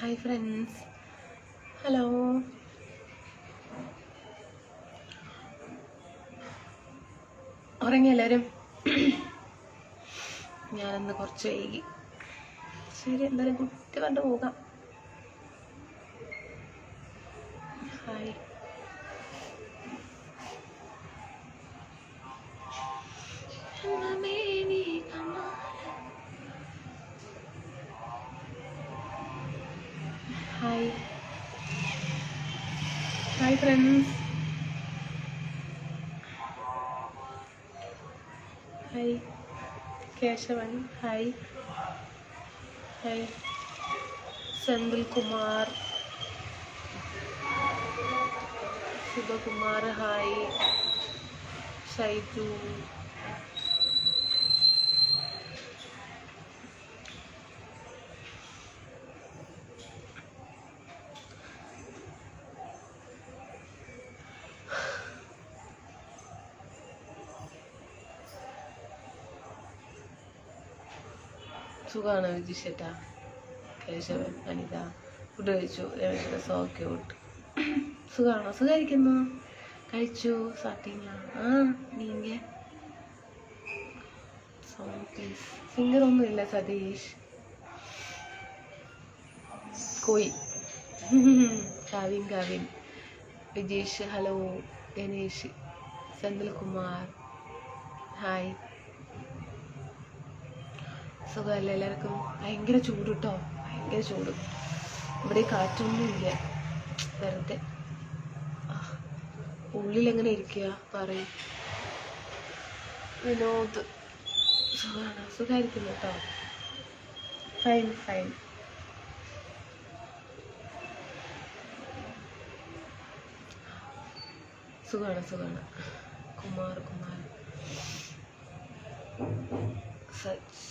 Hi friends, hello. ഉറങ്ങി എല്ലാവരും? ഞാനന്ന് കുറച്ച് വൈകി. ശരി, എന്തായാലും കുട്ടി കണ്ടു പോകാം. Hi. Hi hi friends. Hi Keshavan. Hi hi Senthil Kumar, Subhakumar. Hi Shaiju. സുഖമാണ് വിജിഷേട്ടാ. കേശവൻ, അനിത. ഫുഡ് കഴിച്ചു. രമേശിന്റെ സോ ക്യൂട്ട്. സുഖമാണോ? സുഖമായിരിക്കുന്നു. കഴിച്ചു. സാട്ടിങ്ങ. നീങ്ക സോങ് പ്ലീസ്. സിംഗർ ഒന്നുമില്ല സതീഷ്. കോയി. കാവിൻ വിജേഷ്. ഹലോ ഗണേഷ്. സെന്തിൽ കുമാർ. ഹായ്. സുഖമല്ലേ എല്ലാവർക്കും? ഭയങ്കര ചൂട് കേട്ടോ, ഭയങ്കര ചൂട്. ഇവിടെ കാറ്റൊന്നും ഇല്ല, വെറുതെ ഉള്ളിലെങ്ങനെ ഇരിക്കുക പറയും. വിനോദ്. സുഖമാണ്, സുഖമായിരിക്കുന്നു കേട്ടോ. Fine fine. സുഖമാണ്. കുമാർ സച്ച്.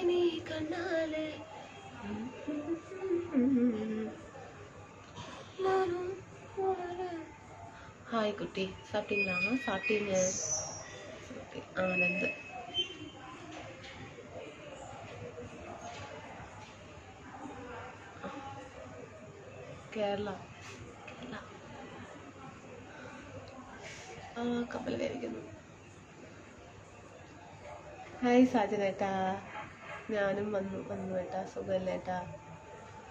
നീ കണ്ണാലെ ഹായ് കുട്ടി, സാപ്പിട്ടീங்களா? സാപ്പിട്ടീங்க. ആനന്ദ്. കേരള. കപ്പൽ കഴിക്കുന്നു. ഹായ് സാജനേട്ടാ. ഞാനും വന്നു ഏട്ടാ. സുഖമല്ലേട്ടാ?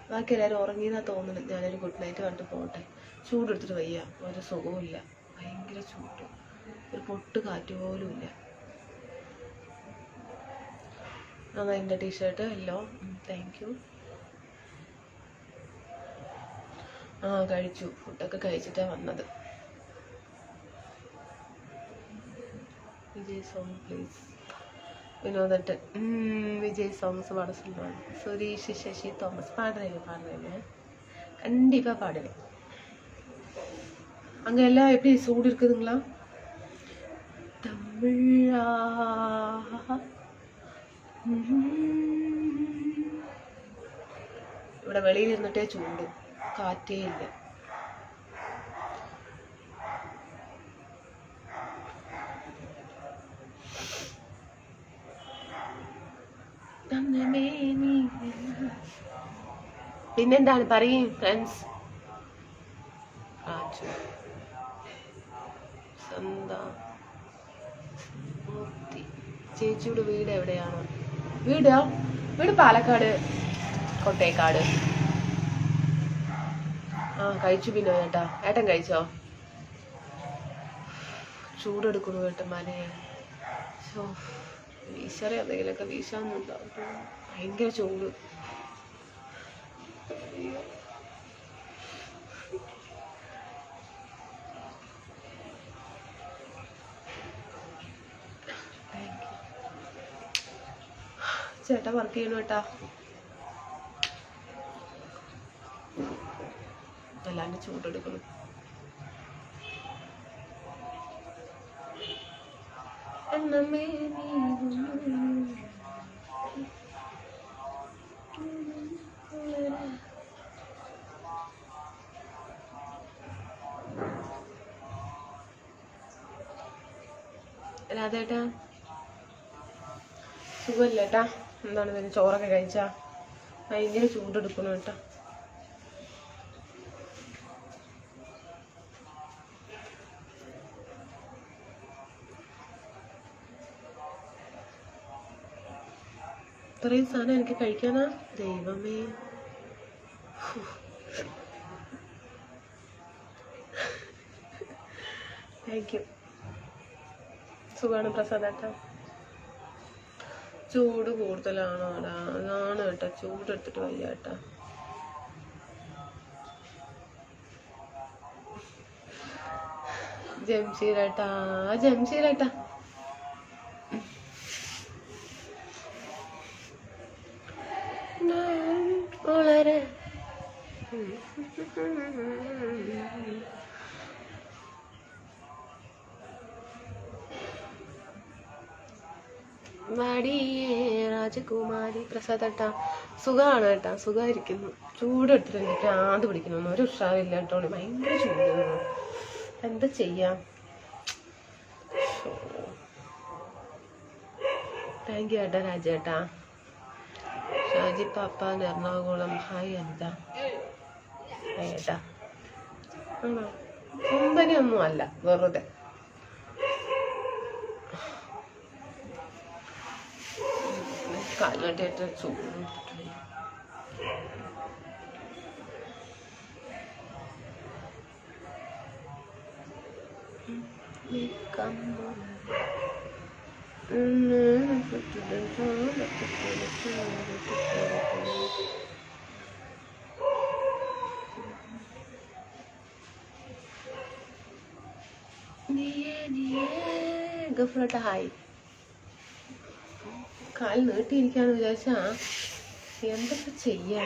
ബാക്കി എല്ലാവരും ഉറങ്ങിയെന്നാ തോന്നുന്നു. ഞാനൊരു ഗുഡ് നൈറ്റ് കണ്ടിട്ട് പോകട്ടെ. ചൂടെടുത്തിട്ട് വയ്യ, ഒരു സുഖവുമില്ല. ഭയങ്കര ചൂട്, ഒരു പൊട്ട് കാറ്റ് പോലും ഇല്ല. എൻ്റെ ടീഷർട്ട് എല്ലോ. Thank you. കഴിച്ചു. ഫുഡൊക്കെ കഴിച്ചിട്ടാണ് വന്നത്. Vijay song please. വിനോദട്ട്. விஜய் சாங்ஸ் பாட சொல்லுவாங்க. சுரேஷ், சசி, தாமஸ். பாடுறேன் கண்டிப்பாக பாடுவேன். அங்கே எல்லாம் எப்படி சூடு இருக்குதுங்களா? தமிழா. ഇവിടെ വെളിയിൽ ഇരുന്നിട്ടേ ചൂട്, കാറ്റേ ഇല്ല. പിന്നെന്താണ് പറയും ഫ്രണ്ട്സ്. ചേച്ചിയുടെ വീട് എവിടെയാണ്? വീട് പാലക്കാട്, കൊട്ടേക്കാട്. കഴിച്ചു. പിന്നെ ഏട്ടൻ കഴിച്ചോ? ചൂടെടുക്കുന്നു ഏട്ടന്മാരെ. വീശറി എന്തെങ്കിലുമൊക്കെ വീശാന്നുണ്ടാവും. ഭയങ്കര ചൂട്. ചേട്ടാ വർക്ക് ചെയ്യണു കേട്ടാ. അല്ലാണ്ട് ചൂടെടുക്കണം. രാധേട്ടാ സുഖമില്ല ഏട്ടാ. എന്താണ് പിന്നെ ചോറൊക്കെ കഴിച്ചാ? ഭയങ്കര ചൂടെടുക്കണം കേട്ടാ. ഇത്രയും സാധനം എനിക്ക് കഴിക്കാനാ? ദൈവമേ. Thank you. സുഖമാണ് പ്രസാദേട്ടാ. ചൂട് കൂടുതലാണോ? അതാണ് കേട്ടാ, ചൂടെടുത്തിട്ട് വയ്യ കേട്ടാ. ജംഷീരേട്ടാ, ജംഷീരേട്ടാ, വളരെ രാജകുമാരി. പ്രസാദേട്ടാ സുഖമാണ് കേട്ടാ, സുഖമായിരിക്കുന്നു. ചൂടെടുത്തിട്ട് എനിക്ക് ഭ്രാന്ത് പിടിക്കുന്നു. ഒരു ഉഷാറില്ല കേട്ടോ, ഭയങ്കര ചൂട്. എന്താ ചെയ്യാം? താങ്ക് യു ഏട്ടാ. രാജേട്ടാ, ഷാജി പാപ്പ എറണാകുളം. ഹായ് എന്താ ഏട്ടാ? ആണോ? സുന്ദരിയൊന്നും അല്ല, വെറുതെ. കാലിലോട്ടേറ്റ് ചൂട്. ഗഫ്രട്ട ഹായ്. കാൽ നീട്ടിയിരിക്കാന്ന് വിചാരിച്ചാ എന്തൊക്കെ ചെയ്യാ?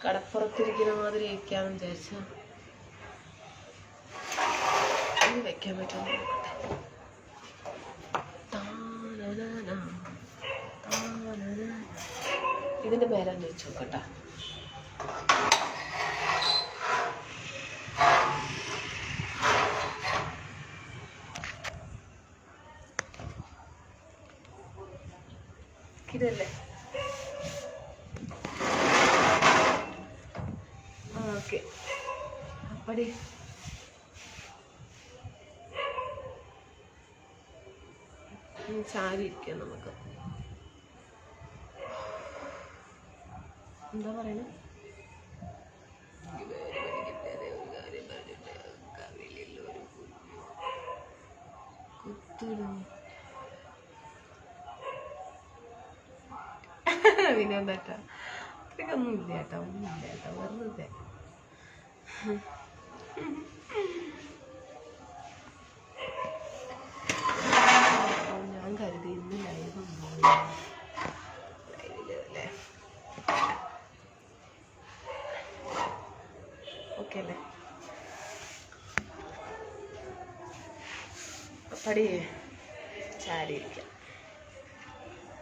കടപ്പുറത്തിരിക്കുന്ന മാതിരി ഇരിക്കാന്ന് വിചാരിച്ചാ വെക്കാൻ പറ്റുമോ? ഇതിന്റെ പേരാന്ന് വെച്ച് നോക്കട്ടാ. ഇതല്ലേ? ഓക്കെ. അപ്പടി ചാരി ഇരിക്കാം നമുക്ക്. എന്താ പറയണേ? വിനോദേട്ടാ ഇതൊന്നും ഇല്ല കേട്ടോ, ഒന്നുമില്ല കേട്ടോ, വെറുതെ. ഞാൻ കരുതി ഇന്ന് ലൈവ് അല്ലേ? ഓക്കെ അല്ലേ? അപ്പടി ചാരിയിരിക്കാം.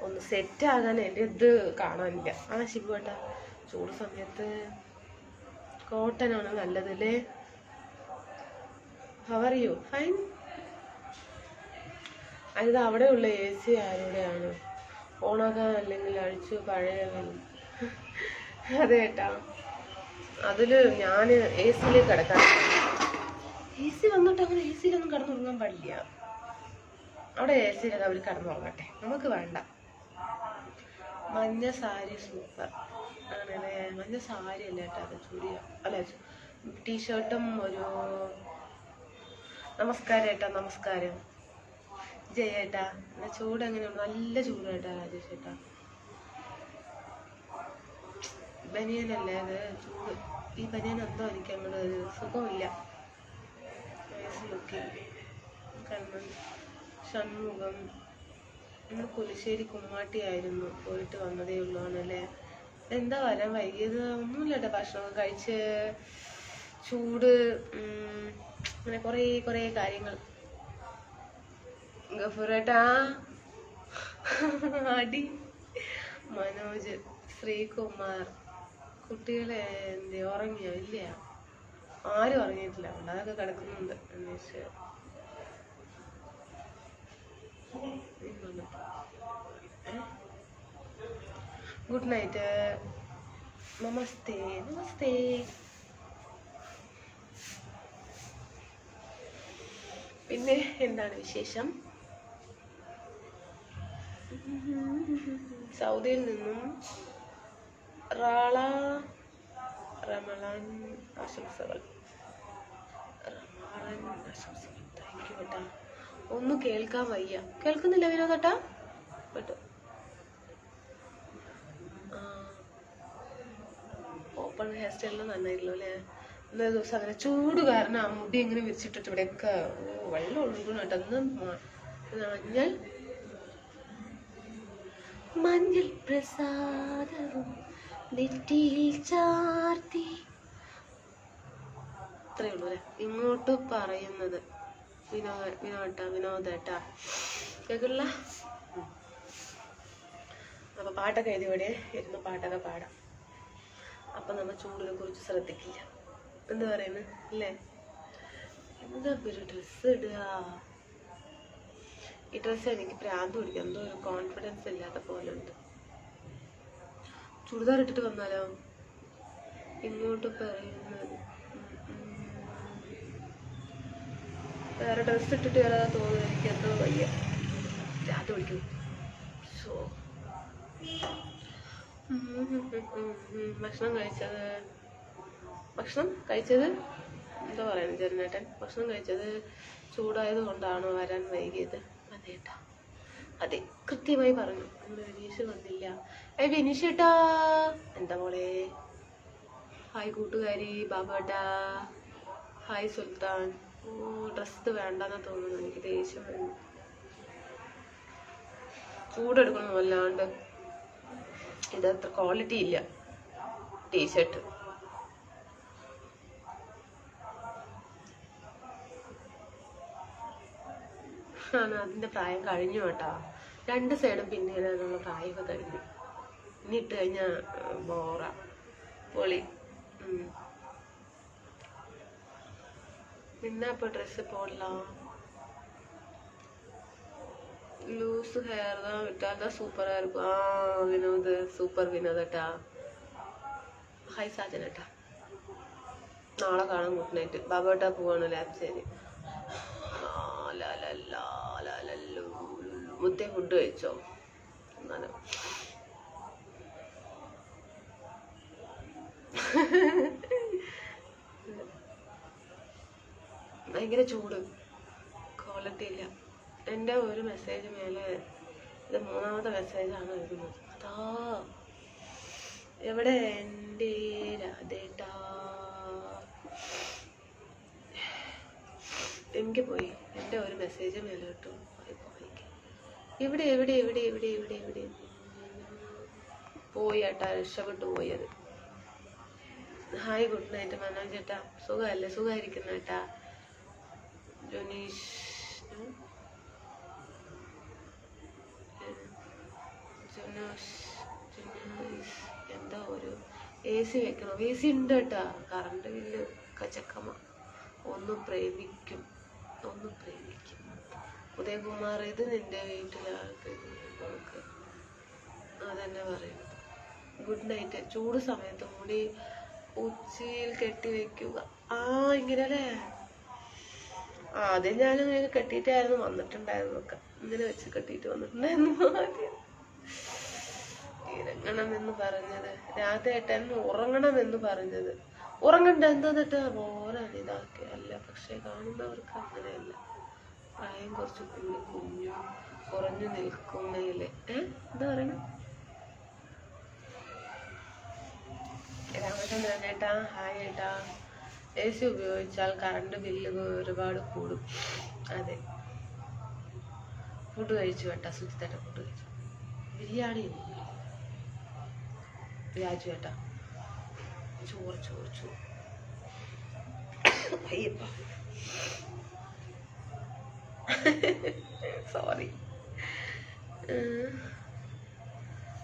ഒന്ന് സെറ്റ് ആകാൻ എൻ്റെ ഇത് കാണാനില്ല. ശിവുവേട്ടാ, ചൂട് സമയത്ത് കോട്ടനാണ് നല്ലതല്ലേ? How are you? ഫൈൻ. അത് അവിടെയുള്ള AC ആരുടെയാണ്? ഓണാക്കാൻ അല്ലെങ്കിൽ അഴിച്ചു പഴയ. അതെ ഏട്ടാ, അതില് ഞാൻ AC കിടക്കാൻ. AC വന്നിട്ട് അങ്ങനെ AC-ലൊന്നും കിടന്നുറങ്ങാൻ പാടില്ല. അവിടെ AC-ലൊക്കെ അവർ കിടന്നുറങ്ങട്ടെ, നമുക്ക് വേണ്ട. മഞ്ഞ സാരി സൂപ്പർ ആണല്ലേ? മഞ്ഞ സാരി അല്ല കേട്ടോ, അത് ചുരിയ അല്ല, ടീഷർട്ടും ഒരു. നമസ്കാരം ഏട്ടാ, നമസ്കാരം. ജയേട്ടാ, ചൂട് എങ്ങനെയാണ്? നല്ല ചൂട് കേട്ടാ രാജേഷ് ഏട്ടാ. ബനിയനല്ലേ അത്? ചൂട്. ഈ ബനിയൻ എന്തോ എനിക്ക് അങ്ങോട്ട് സുഖമില്ല. കണ്ണൻ ഷൺമുഖം. ഇന്ന് പുലിശ്ശേരി കുമ്മാട്ടിയായിരുന്നു, പോയിട്ട് വന്നതേ ഉള്ളൂ. ആണല്ലേ? എന്താ വരാൻ വൈകിയത്? ഒന്നുമില്ല കേട്ടോ, ഭക്ഷണമൊക്കെ കഴിച്ച് ചൂട് അങ്ങനെ കുറേ കാര്യങ്ങൾ. ഗഫൂറേട്ടാ അടി. മനോജ്, ശ്രീകുമാർ, കുട്ടികളെ എന്ത് ഉറങ്ങിയോ? ഇല്ല, ആരും ഉറങ്ങിയിട്ടില്ല. അതൊക്കെ കിടക്കുന്നുണ്ട്. അന്വേഷിച്ച് ഗുഡ് നൈറ്റ്. നമസ്തേ നമസ്തേ. പിന്നെ എന്താണ് വിശേഷം? സൗദിയിൽ നിന്നും റമളാൻ ആശംസകൾ. താങ്ക് യു കേട്ടാ. ഒന്നും കേൾക്കാൻ വയ്യ. കേൾക്കുന്നില്ല വിനോദേട്ടാ? കേട്ടോ. ഓപ്പൺ ഹെയർ സ്റ്റൈലിന് നന്നായില്ലോ അല്ലേ? ഇന്നേ ദിവസം അങ്ങനെ ചൂട് കാരണം ആ മുടി ഇങ്ങനെ വിരിച്ചിട്ടിട്ട് ഇവിടെയൊക്കെ വെള്ളം ഒഴുകുന്നു കേട്ടോ. മഞ്ഞൾ പ്രസാദവും നെറ്റിയിൽ ചാർത്തി. അത്രേ ഉള്ളൂ അല്ലേ? ഇങ്ങോട്ട് പറയുന്നത് വിനോദേട്ടാ കേൾക്കില്ല. അപ്പൊ പാട്ടൊക്കെ എഴുതി ഇവിടെ ഇരുന്ന് പാട്ടൊക്കെ പാടാം. അപ്പൊ നമ്മൾ ചൂടിനെ കുറിച്ച് ശ്രദ്ധിക്കില്ല. എന്താ പറയുന്നത് അല്ലേ? എന്താ ഒരു ഡ്രസ്സ് ഇടുക. ഈ ഡ്രസ്സ് എനിക്ക് ഭ്രാന്ത് പിടിക്കും. എന്തോ ഒരു കോൺഫിഡൻസ് ഇല്ലാത്ത പോലെ ഉണ്ട്. ചുരിദാർ ഇട്ടിട്ട് വന്നാലോ? ഇങ്ങോട്ട് പറയുന്നത് വേറെ ഡ്രസ്സ് ഇട്ടിട്ട് വരാതെ തോന്നുന്നു. എനിക്ക് എന്തോ വയ്യ, ഭ്രാന്ത് പിടിക്കും. ഭക്ഷണം കഴിച്ചത് എന്താ പറയുന്നത് ചെറുനേട്ടൻ? ഭക്ഷണം കഴിച്ചത് ചൂടായത് കൊണ്ടാണോ വരാൻ വൈകിയത്? അതേട്ടാ, അതെ, കൃത്യമായി പറഞ്ഞു. നമ്മുടെ വിനീഷ് വന്നില്ല. വിനീഷ് ഏട്ടാ, എന്താ മോളെ? ഹായ് കൂട്ടുകാരി ബാബേട്ടാ. ഹായ് സുൽത്താൻ. ഡ്രസ്സ് വേണ്ടെന്നാ തോന്നുന്നു. എനിക്ക് ദേഷ്യം വരുന്നു. ചൂടെടുക്കണം വല്ലാണ്ട്. ഇതത്ര ക്വാളിറ്റി ഇല്ല ടീഷർട്ട്. അതിന്റെ പ്രായം കഴിഞ്ഞു കേട്ടാ. 2 സൈഡും പിന്നിടാനുള്ള പ്രായമൊക്കെ കഴിഞ്ഞു. ഇനി ഇട്ട് കഴിഞ്ഞാ ബോറ പൊളി. പിന്നെ ഇപ്പൊ ഡ്രസ്സ് പോടலாம். லூஸ் ஹேர் தான் விட்டால் தான் சூப்பராக இருக்கும். வினோத் சூப்பர் வினோதட்டா. ഹായ് സാജനട്ടാ. നാളെ കാണാം. Good night. ബാബേട്ടാ പോവാണ് ലാബ്. ശരി. മുത്തേ ഫുഡ് കഴിച്ചോ? എന്നാലും ഭയങ്കര ചൂട്, ക്വാളിറ്റി ഇല്ല. എൻ്റെ ഒരു മെസ്സേജ് മേലെ ഇത് 3ാമത്തെ മെസ്സേജാണ് എഴുതുന്നത്. അതാ എവിടെ എൻ്റെ രാധേട്ടാ? എനിക്ക് പോയി എൻ്റെ ഒരു മെസ്സേജ് മേലെ ഇട്ടു. ഇവിടെ എവിടെ എവിടെ എവിടെ എവിടെ എവിടെ പോയി ഏട്ടാ, രക്ഷപ്പെട്ടു പോയത്. ഹായ് ഗുഡ് നൈറ്റ് മനോജ് ചേട്ടാ. സുഖമല്ലേ? സുഖമായിരിക്കുന്ന ഏട്ടാ. ജുനീഷ് എന്താ ഒരു AC വെക്കണം. AC ഉണ്ട് കേട്ടാ. കറണ്ട് ബില്ല് കച്ചക്കമ്മ. ഒന്ന് പ്രേമിക്കും. ഉദയകുമാർ, ഇത് നിന്റെ വീട്ടിലാൾക്ക് അതെന്നെ പറയുന്നത്. Good night. ചൂട് സമയത്ത് മുടി ഉച്ചിയിൽ കെട്ടി വെക്കുക. ഇങ്ങനല്ലേ? ആദ്യം ഞാനിങ്ങനെ കെട്ടിയിട്ടായിരുന്നു വന്നിട്ടുണ്ടായിരുന്നൊക്കെ. ഇങ്ങനെ വെച്ച് കെട്ടിയിട്ട് വന്നിട്ടുണ്ടായിരുന്നു ആദ്യം. ഇറങ്ങണമെന്ന് പറഞ്ഞത് രാധേട്ടൻ. ഉറങ്ങണമെന്ന് പറഞ്ഞത്. ഉറങ്ങണ്ട എന്താന്നിട്ട് ഓരാണ് ഇതാക്കി അല്ല. പക്ഷെ കാണുന്നവർക്ക് അങ്ങനെയല്ല. പ്രായം കുറച്ച് കൂടി കുറഞ്ഞു നിൽക്കുന്നതില് എന്താ പറയണ? രാമചന്ദ്രൻ ഏട്ടാ ഹായ് ഏട്ടാ. AC ഉപയോഗിച്ചാൽ കറണ്ട് ബില്ല് ഒരുപാട് കൂടും. അതെ. ഫുഡ് കഴിച്ചു കേട്ടാ. സുജിത്തേട്ട ഫുഡ് കഴിച്ചു. ബിരിയാണി രാജു ഏട്ടാ. ചോറ് അയ്യപ്പ സോറി.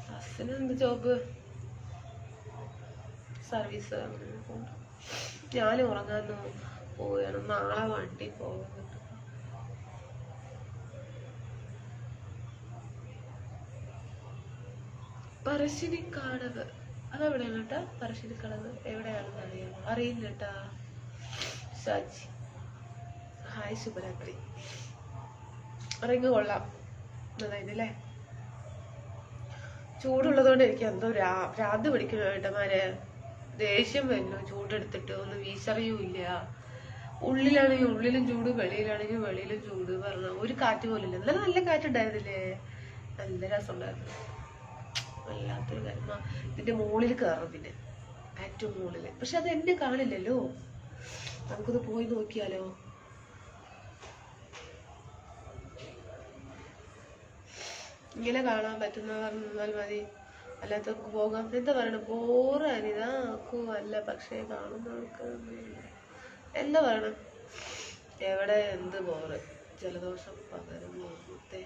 ഹസ്സിനെന്ത് ജോബ്? സർവീസ്. ഞാൻ ഉറങ്ങാൻ പോവുകയാണ്. നാളെ വണ്ടി പോകുന്നുണ്ട്. ഇപ്പൊ പറശ്ശിനിക്കടവ് അതെവിടെയാണ് കേട്ടാ? പറശ്ശിനിക്കടവ് എവിടെയാണെന്ന് അറിയില്ല കേട്ടാ. സാജി ഹായ്, ശുഭരാത്രി. റിങ് കൊള്ളാം, നന്നായില്ലേ? ചൂടുള്ളതുകൊണ്ട് എനിക്ക് എന്തോ ഭ്രാന്ത് പിടിക്കുന്നു ഏട്ടന്മാരെ. ദേഷ്യം വരുന്നു ചൂടെടുത്തിട്ട്, ഒന്ന് വീശറിയൂല്ല. ഉള്ളിലാണെങ്കിൽ ഉള്ളിലും ചൂട്, വെളിയിലാണെങ്കിൽ വെളിയിലും ചൂട്. പറഞ്ഞ ഒരു കാറ്റ് പോലില്ല. എന്നാലും നല്ല കാറ്റുണ്ടായിരുന്നില്ലേ? നല്ല രസമുണ്ടായിരുന്നു. വല്ലാത്തൊരു കാര്യം. ഇതിന്റെ മുകളിൽ കയറും, പിന്നെ ഏറ്റവും മുകളില്. പക്ഷെ അത് എന്നെ കാണില്ലല്ലോ. നമുക്കൊന്ന് പോയി നോക്കിയാലോ? ഇങ്ങനെ കാണാൻ പറ്റുന്നവർ നിന്നാൽ മതി, അല്ലാത്ത നമുക്ക് പോകാം. എന്താ പറയണ? ബോറാനിതാക്കും അല്ല, പക്ഷേ കാണുന്നവർക്ക് എന്താ പറയണം? എവിടെ എന്ത് ബോറ്? ജലദോഷം പകരം മുത്തേ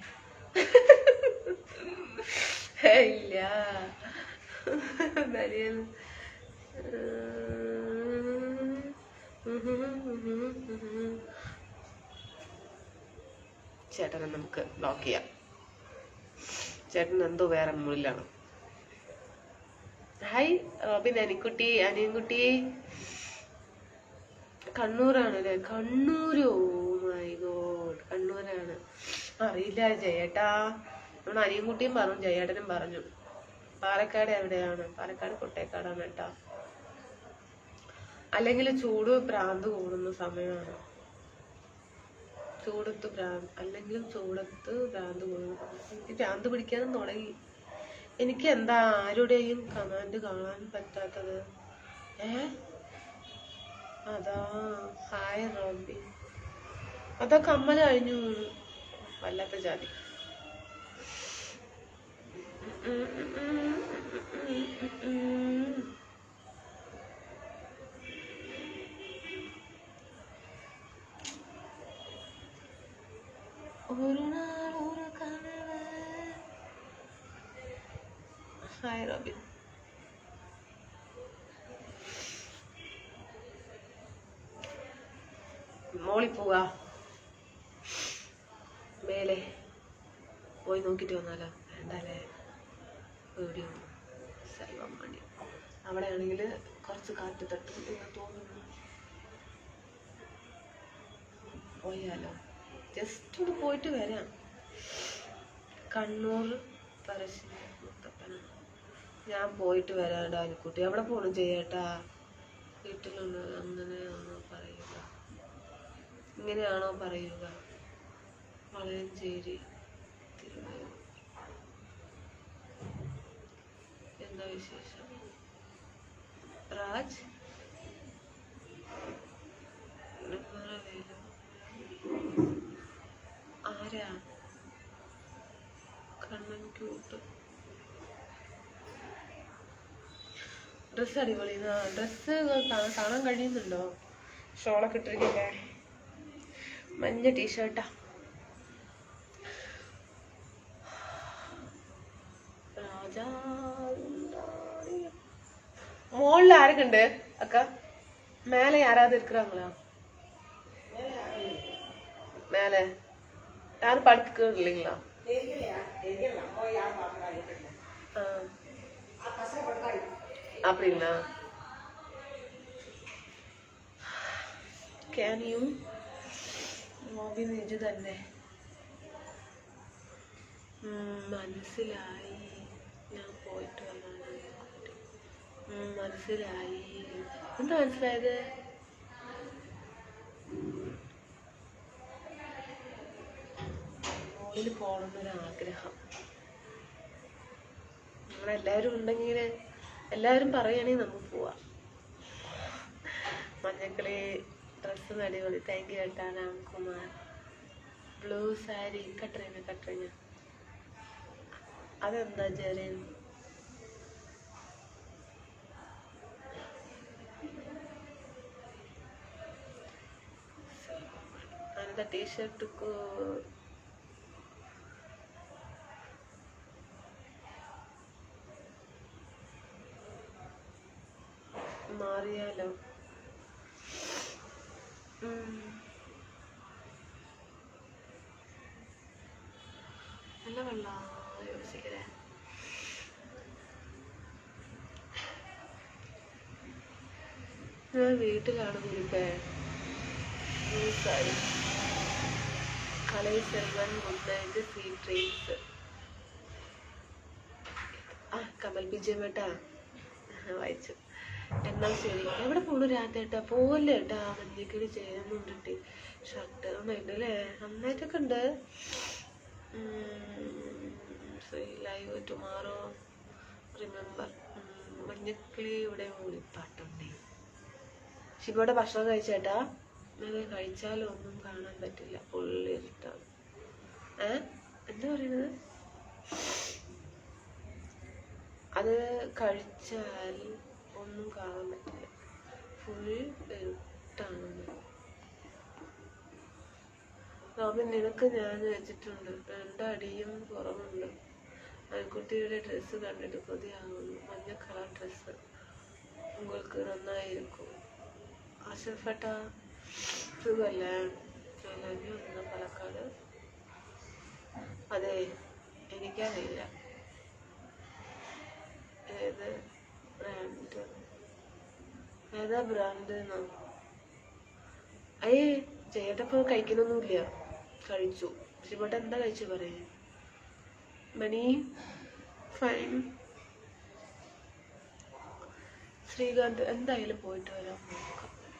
ഇല്ല. ദരിയൽ ചേട്ടനെ നമുക്ക് ബ്ലോക്ക് ചെയ്യാം. ചേട്ടൻ എന്തോ വേറെ മുള്ളിലാണ്. Hi Robin, Anikkutty, Aniyankutty. കണ്ണൂരാണല്ലേ? കണ്ണൂരോ? മൈ ഗോഡ്, കണ്ണൂരാണ്. അറിയില്ല ജയേട്ടാ. നമ്മൾ അനിയൻകുട്ടിയും പറഞ്ഞു, ജയേട്ടനും പറഞ്ഞു. പാലക്കാട് എവിടെയാണ്? പാലക്കാട് കൊട്ടേക്കാടാണ് കേട്ടാ. അല്ലെങ്കിൽ ചൂട് ഭ്രാന്ത് കൂടുന്ന സമയമാണ്. ചൂടത്ത് ഭ്രാന്ത്, അല്ലെങ്കിലും ചൂടത്ത് ഭ്രാന്ത് കൂടുന്ന സമയം. എനിക്ക് ഭ്രാന്ത് പിടിക്കാനും തുടങ്ങി. എനിക്ക് എന്താ ആരുടെയും കമാൻഡ് കാണാൻ പറ്റാത്തത്? അതാ. ഹായ് റോബി. അതാ കമ്മൽ കഴിഞ്ഞു. വല്ലാത്ത ജാതി. ഒരു നാൾ ഒരു കനവ്. Hi Robin. മോളി പോവാ, മേലെ പോയി നോക്കിട്ട് വന്നാലോ? വേണ്ടല്ലേ? എവിടെയോ സെൽവം മണി അവിടെ ആണെങ്കിൽ കുറച്ച് കാറ്റ് തട്ടും എന്ന് തോന്നുന്നു. പോയാലോ? ജസ്റ്റ് ഒന്ന് പോയിട്ട് വരാം. കണ്ണൂർ പറശ്ശിനി മുത്തപ്പന. ഞാൻ പോയിട്ട് വരാടാ അനിക്കുട്ടി. അവിടെ പോണം ചെയ്യേട്ടാ. വീട്ടിലുള്ള അങ്ങനെയാണോ പറയുക? ഇങ്ങനെയാണോ പറയുക? വളയഞ്ചേരി തിരുവനന്തപുരം. എന്താ വിശേഷം രാജ്? ആരാ? കണ്ണൻ ക്യൂട്ട്. ഡ്രസ്സ് അടിപൊളി. ഡ്രസ്സ് കാണാൻ കഴിയുന്നുണ്ടോ? ഷോളൊക്കെ ഇട്ടിരിക്കില്ലേ? മഞ്ഞ ടീഷർട്ടാ. രാജാ മോളിൽ ആരൊക്കെ ഉണ്ട് അക്ക? മേലെ யாராவது இருக்கிறாங்களா? மேலே யாரும் படுத்துக்க இல்லைங்களா? அப்படிங்களா? ക്യാനിയും മോബി നിജു തന്നെ. മനസ്സിലായി. ഞാൻ പോയിട്ട് വന്നാണ്. മനസ്സിലായി. എന്താ മനസ്സിലായത്? മോളിൽ പോകണമെന്നൊരാഗ്രഹം. നമ്മളെല്ലാവരും ഉണ്ടെങ്കിൽ, എല്ലാവരും പറയുകയാണെങ്കിൽ നമുക്ക് പോവാം. മഞ്ഞക്കളി ഡ്രസ്സ് അടിപൊളി. താങ്ക് യു കേട്ടാ രാംകുമാർ. ബ്ലൂ സാരി. കട്രീന. അതെന്താ ജെറിൻ? அந்த டீஷர்ட்டுக்கு മാറിയാലോ? നല്ല വെള്ള യോസിക്കലേ. ഞാൻ വീട്ടിലാണ് കുരിപ്പേ. കളി Selvan good night sweet dreams. Kamal വിജയമേട്ടാ വായിച്ചു. എന്നാൽ ശരി. എവിടെ പോണു രാത്തേട്ടാ? പോവല്ലേ ഏട്ടാ, മഞ്ഞക്കിടി ചെയ്യുന്നുണ്ടിട്ട് ഷർട്ട് നന്നായിട്ടല്ലേ, നന്നായിട്ടൊക്കെ ഉണ്ട്. Live tomorrow remember. മഞ്ഞക്കിളി ഇവിടെ മൂളിപ്പാട്ടുണ്ട്. ശിവയുടെ ഭക്ഷണം കഴിച്ചേട്ടാ? ഞാൻ കഴിച്ചാലും ഒന്നും കാണാൻ പറ്റില്ല, പൊള്ളി ഇരുട്ടാണ്. എന്താ പറയുന്നത്? അത് കഴിച്ചാൽ ഒന്നും കാണാൻ പറ്റില്ല, ഫുൾ ഇരുട്ടാണ്. റോബിൻ, നിനക്ക് ഞാൻ വെച്ചിട്ടുണ്ട് 2 അടിയും കുറവുണ്ട്. ആൺകുട്ടിയുടെ ഡ്രസ്സ് കണ്ടിട്ട് കൊതിയാകുന്നു. മഞ്ഞ കളർ ഡ്രസ്സ് നിങ്ങൾക്ക് നന്നായിരിക്കും. ആശിഫേട്ടാ സുഖല്ലേ? വന്ന പാലക്കാട്. അതെ, എനിക്കറിയില്ല ഏതാ ബ്രാൻഡ് എന്നോ. ചേട്ടപ്പോ കഴിക്കുന്നൊന്നുമില്ല, കഴിച്ചു. ശിവട്ട എന്താ കഴിച്ചു പറയേ? മണി ഫൈൻ. ശ്രീകാന്ത്, എന്തായാലും പോയിട്ട് വരാം.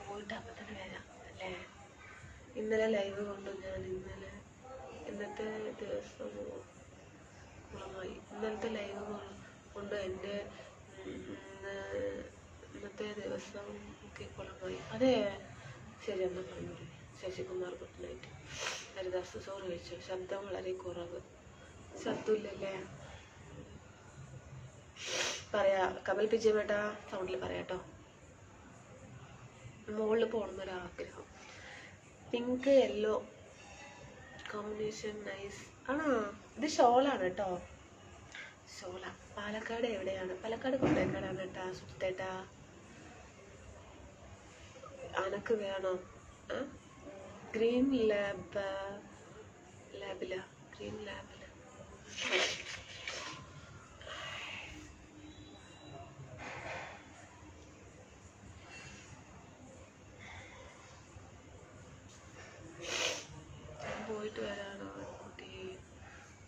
പോയിട്ട് അപ്പം തന്നെ വരാം അല്ലേ? ഇന്നലെ ലൈവ് കൊണ്ട് ഞാൻ ഇന്നത്തെ ദിവസം കുളമായി. ഇന്നലത്തെ ലൈവ് കൊണ്ട് എൻ്റെ ഇന്നത്തെ ദിവസം ഒക്കെ കുളമായി. അതെ, ശരി എന്നാ പറഞ്ഞു. Sasikumar good night. ഹരിദാസ് ചോറ് കഴിച്ചു. ശബ്ദം വളരെ കുറവ്. ശബ്ദമില്ലല്ലേ? പറയാ കമൽ വിജയമേട്ടാ, സൗണ്ടിൽ പറയാട്ടോ. മുകളിൽ പോകണമെന്നൊരാഗ്രഹം. Pink yellow combination nice. ആണോ? ഇത് ഷോളാണ് കേട്ടോ, ഷോള. പാലക്കാട് എവിടെയാണ്? പാലക്കാട് കൊണ്ടേക്കാടാണ് കേട്ടാ സുത്തേട്ടാ. അനക്ക് വേണോ? ഗ്രീൻ ലാബില ഗ്രീൻ ലാബില. போயிட்டு வரானா குட்டி?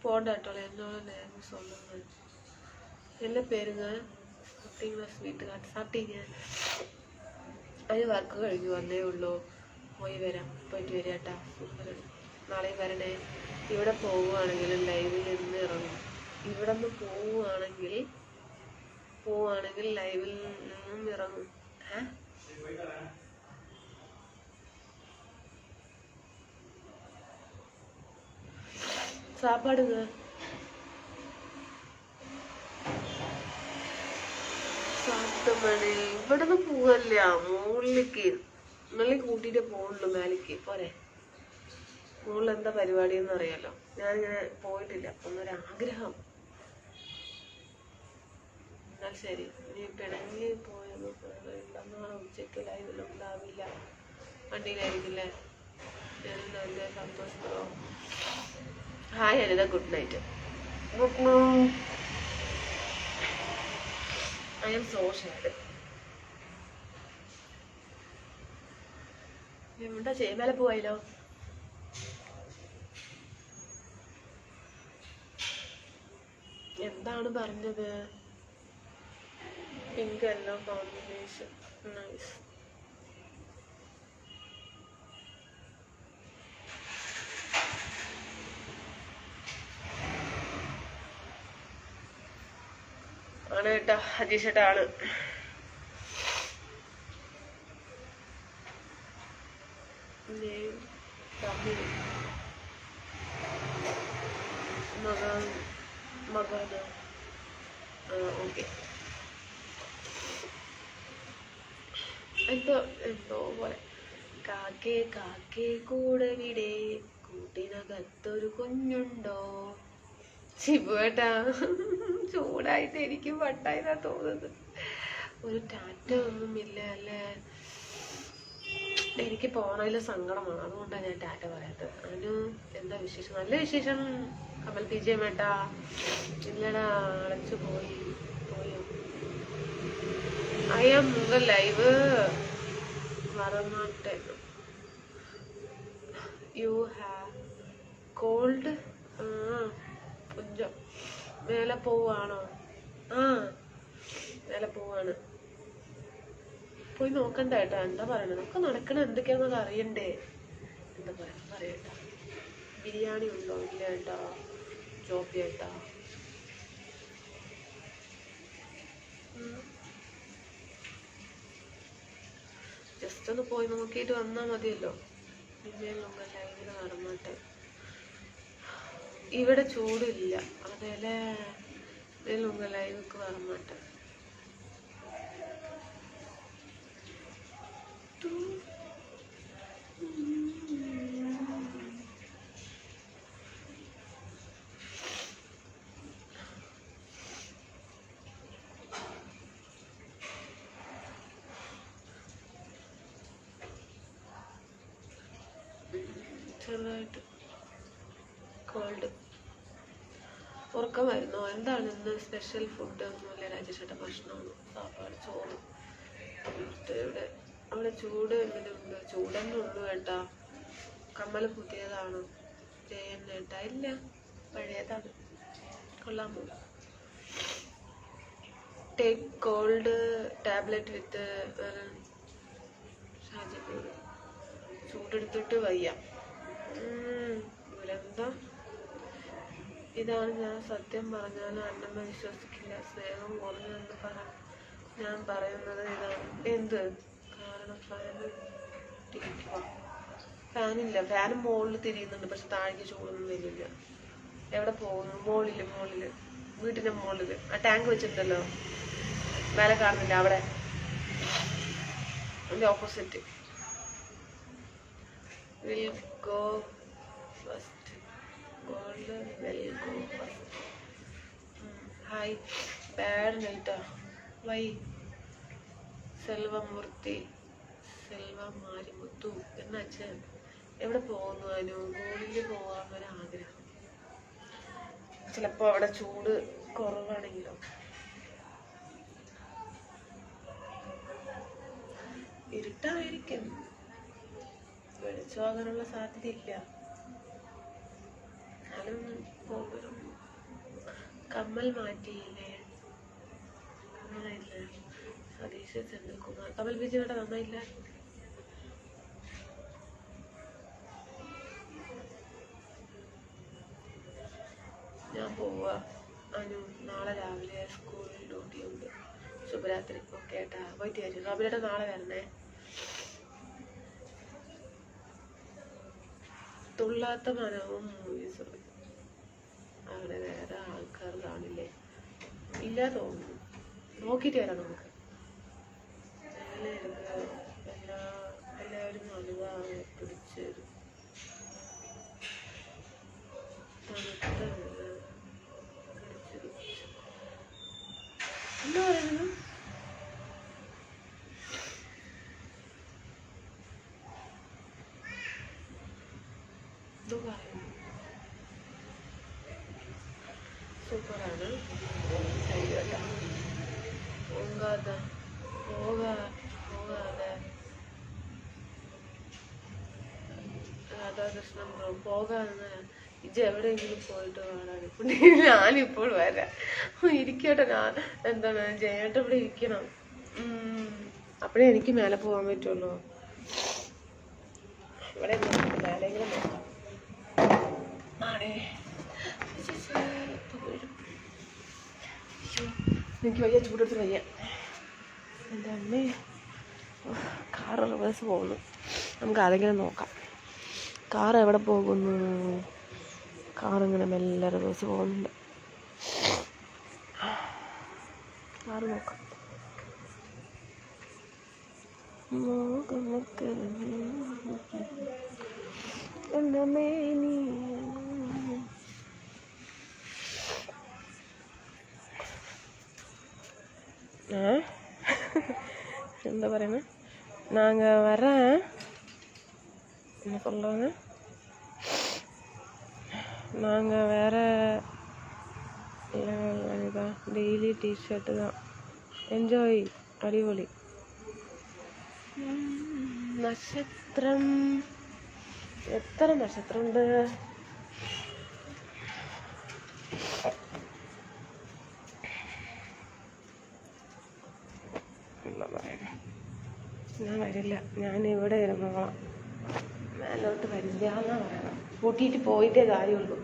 போண்டாட்டோல என்னோட நேம் சொல்லுங்க. என்ன பேருங்க? சாப்பிட்டீங்களா? ஸ்வீட்டு காட்டு சாப்பிட்டீங்க? അത് വർക്ക് കഴിഞ്ഞു വന്നേ ഉള്ളൂ. പോയി വരാം, പോയിട്ട് വരാം കേട്ടാ. സൂപ്പർ. നാളെ വരണേ. ഇവിടെ പോവുകയാണെങ്കിലും ലൈവിൽ നിന്ന് ഇറങ്ങും. ഇവിടെ നിന്ന് പോവുകയാണെങ്കിൽ ലൈവിൽ നിന്നും ഇറങ്ങും. சாப்பாடுங்க സാത്ത് മണി. ഇവിടുന്ന് പോവല്ല, മുകളിലേക്ക് കൂട്ടിട്ട് പോകുള്ളൂ. മേലേക്ക് പോരെ. മുകളിൽ എന്താ പരിപാടി എന്ന് അറിയാലോ. ഞാനിങ്ങനെ പോയിട്ടില്ല, ഒന്നൊരാഗ്രഹം. എന്നാൽ ശരി. നീ പിണങ്ങി പോയത് എന്നാണ്. ഉച്ചയ്ക്ക് ലൈവിലും ഉണ്ടാവില്ല, വണ്ടിയിലായിരിക്കില്ലേ? എന്റെ സന്തോഷമോ. Hi Anitha, good night. I am so sad. എന്താ മേലെ പോയാലോ? എന്താണ് പറഞ്ഞത്? Pink yellow combination nice. ആണ് കേട്ടാ, അജീഷേട്ടാണ്. മകന് ഓക്കെ. എന്തോ പോലെ. കാക്കേ കൂടെ വിടെ, കൂട്ടിനകത്തൊരു കുഞ്ഞുണ്ടോ? ശിവുവേട്ടാ, ചൂടായിട്ട് എനിക്ക് വട്ടായിന്നാ തോന്നുന്നത്. ഒരു ടാറ്റ ഒന്നുമില്ല അല്ലേ? എനിക്ക് പോണതിൽ സങ്കടമാണ്, അതുകൊണ്ടാണ് ഞാൻ ടാറ്റ പറയാത്തത്. അതിന് എന്താ വിശേഷം? നല്ല വിശേഷം. കമൽ വിജയമേട്ടാ. ഇല്ലടാ, അടച്ചു പോയോ? I am the live. വരമാട്ടെ. You have cold. കുഞ്ചം മേലെ പോവാണോ? മേലെ പോവാണ്. പോയി നോക്കണ്ട ഏട്ടാ. എന്താ പറയണത്? നമുക്ക് നടക്കണ എന്തൊക്കെയാണെന്നൊക്കെ അറിയണ്ടേ? എന്താ പറയട്ടാ? ബിരിയാണി ഉണ്ടോ? ഇല്ല ഏട്ടാ. ജോബി ഏട്ടാ. ജസ്റ്റ് ഒന്ന് പോയി നോക്കിയിട്ട് വന്നാൽ മതിയല്ലോ. പിന്നെയും നമ്മൾ ലൈവിൽ നടന്നിട്ട്. ഇവിടെ ചൂടില്ല. അതേലെ ഇതിലുങ്ക ലൈവിക്ക് വരമാട്ടെ. ചെറുതായിട്ട് കോൾഡ്. ഉറക്കമായിരുന്നോ? എന്താണ് ഇന്ന് സ്പെഷ്യൽ ഫുഡ്? ഒന്നുമില്ല രാജേഷേട്ട. ഭക്ഷണമാണ്, സാപ്പാട്, ചോറ്. ഇവിടെ അവിടെ ചൂട് എങ്ങനെയുണ്ട്? ചൂടെന്നെ ഉള്ളു ഏട്ടാ. കമ്മൽ പുതിയതാണോ? ഏട്ടാ ഇല്ല, പഴയതാണ്. കൊള്ളാമോ? ടേക്ക് കോൾഡ് ടാബ്ലറ്റ് വിത്ത് ഷാജിനോട്. ചൂടെടുത്തിട്ട് വയ്യ. ദുരന്തം. ഇതാണ് ഞാൻ. സത്യം പറഞ്ഞാലും അന്നമ്മ വിശ്വസിക്കില്ല. സ്നേഹം കുറഞ്ഞെന്ന് ഞാൻ പറയുന്നത് ഇതാണ്. എന്ത് കാരണം? ഫാനില്ല. ഫാന് മുകളിൽ തിരിയുന്നുണ്ട്, പക്ഷെ താഴേക്ക് ചൂടൊന്നും വരുന്നില്ല. എവിടെ പോകുന്നു? മുകളില് വീട്ടിന്റെ മുകളില് ആ ടാങ്ക് വെച്ചിട്ടുണ്ടല്ലോ, മേലെ കാണുന്നില്ല? അവിടെ അതിന്റെ opposite. Will go first. Hi. Bad നൈറ്റാ. വൈ? സെൽവമൂർത്തി. സെൽവമാരിമുത്തു എന്നാച്ചൻ. എവിടെ പോകുന്നു? അനു മുകളിൽ പോകാനൊരാഗ്രഹം. ചിലപ്പോ അവിടെ ചൂട് കുറവാണെങ്കിലോ. ഇരുട്ടായിരിക്കും, വെളിച്ചമാകാനുള്ള സാധ്യതയില്ല. പോകും. കമ്മൽ മാറ്റിയില്ലേ? നന്നായില്ല. സതീഷ് ചെന്നിൽക്കുമാർ. കമൽ വിജയുടെ നന്നായില്ല. ഞാൻ പോവാ അനു. നാളെ രാവിലെ സ്കൂളിൽ ഡ്യൂട്ടി ഉണ്ട്. ശുഭരാത്രി. ഓക്കെ ഏട്ടാ. പോയിട്ട് വരും. റബിലേട്ടാ നാളെ വരണേ. തുള്ളാത്ത മനവും മൂവീസ്. അവിടെ വേറെ ആൾക്കാർ കാണില്ലേ? ഇല്ല തോന്നുന്നു. നോക്കിയിട്ട് വരാം നമുക്ക്. എല്ലാവരും നല്ലതാണ്. പിടിച്ച് എന്താ പറയുന്നത്? എന്തോ പറയുന്നു. സൂപ്പറാണ്. ശരിയാട്ടാ. പോകാതെ രാധാകൃഷ്ണൻ ബ്രോ. പോകാതെ ഇജ് എവിടെയെങ്കിലും പോയിട്ട് കാണാൻ. ഞാനിപ്പോൾ വരാം. ഇരിക്കട്ടെ. ഞാൻ എന്താണ് ജയേട്ടൻ ഇവിടെ ഇരിക്കണം. അപ്പോഴേ എനിക്ക് മേലെ പോകാൻ പറ്റുള്ളൂ. ഇവിടെ മേലെങ്കിലും നോക്കാം. ആണേ എനിക്ക് വയ്യ. ചൂടെടുത്ത് വയ്യ. എൻ്റെ അമ്മേ. കാർ റിവേഴ്സ് പോകുന്നു. നമുക്ക് അതെങ്കിലും നോക്കാം. കാർ എവിടെ പോകുന്നു? കാറിങ്ങനെ മെല്ലെ റിവേഴ്സ് പോകുന്നുണ്ട്. കാറ് നോക്കാം. എന്താ പറയുന്നത്? நாங்கள் வரேன். என்ன சொல்கிறாங்க? நாங்கள் வேறு இதுதான் டெய்லி டிஷர்ட்டு தான். என்ஜாய். அடிபொலி. നക്ഷത്രം എത്ര നക്ഷത്രമുണ്ട്? ഞാൻ വരില്ല, ഞാൻ ഇവിടെ ഇരുന്നോളാം, മേലോട്ട് വരില്ല എന്നാ പറയണം. കൂട്ടിയിട്ട് പോയിട്ടേ കാര്യമുള്ളൂ.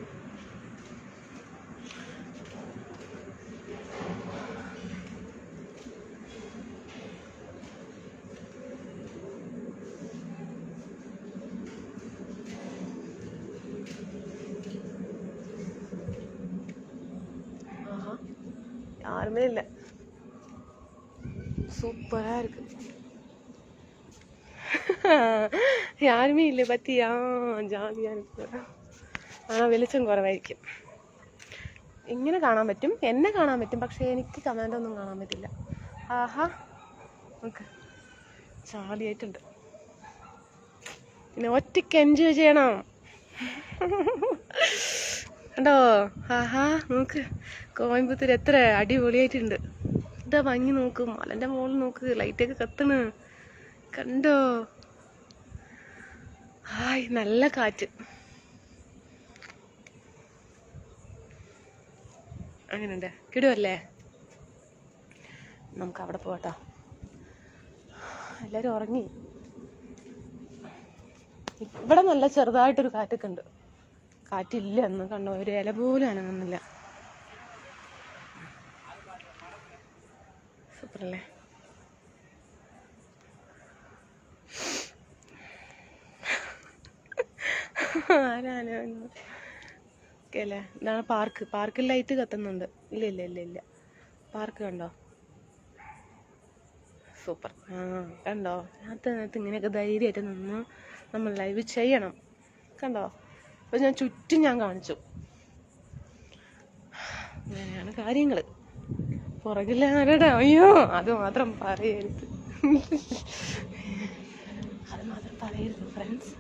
யாருமே இல்லை, சூப்பராக இருக்கு. யாருமே இல்லை பத்தியா, ജാലിയാണ് ഇപ്പൊ. വെളിച്ചം കുറവായിരിക്കും. ഇങ്ങനെ കാണാൻ പറ്റും, എന്നെ കാണാൻ പറ്റും, പക്ഷെ എനിക്ക് കമാൻഡ് ഒന്നും കാണാൻ പറ്റില്ല. ആഹാ നമുക്ക് ജാലിയായിട്ടുണ്ട്. പിന്നെ ഒറ്റയ്ക്ക് എൻജോയ് ചെയ്യണം. കണ്ടോ? ആഹാ നോക്ക്, കോയമ്പത്തൂർ എത്ര അടിപൊളിയായിട്ടുണ്ട്. എന്താ ഭംഗി നോക്ക്, മലന്റെ മുകളിൽ നോക്ക്, ലൈറ്റൊക്കെ കത്തണ്, കണ്ടോ? ഹായ്, നല്ല കാറ്റ്. അങ്ങനെയുണ്ട്, കിടുവല്ലേ? നമുക്ക് അവിടെ പോകട്ടോ. എല്ലാരും ഉറങ്ങി. ഇവിടെ നല്ല ചെറുതായിട്ടൊരു കാറ്റൊക്കെ ഉണ്ട്. കാറ്റില്ല എന്ന് കണ്ടോ, ഒരു ഇല പോലും അനങ്ങുന്നില്ല. സൂപ്പറല്ലേ? അല്ലേ? ഇതാണ് പാർക്ക്. പാർക്കിൽ ലൈറ്റ് കത്തുന്നുണ്ട്. ഇല്ല ഇല്ല ഇല്ല ഇല്ല, പാർക്ക് കണ്ടോ? സൂപ്പർ. കണ്ടോ? അതിനകത്ത് ഇങ്ങനെയൊക്കെ ധൈര്യമായിട്ട് നിന്ന് നമ്മൾ ലൈവ് ചെയ്യണം. കണ്ടോ? അപ്പോൾ ഞാൻ ചുറ്റും ഞാൻ കാണിച്ചു. അങ്ങനെയാണ് കാര്യങ്ങൾ. പുറകില്ലാരുടെ അയ്യോ, അത് മാത്രം പറയരുത്, അത് മാത്രം പറയരുത് ഫ്രണ്ട്സ്.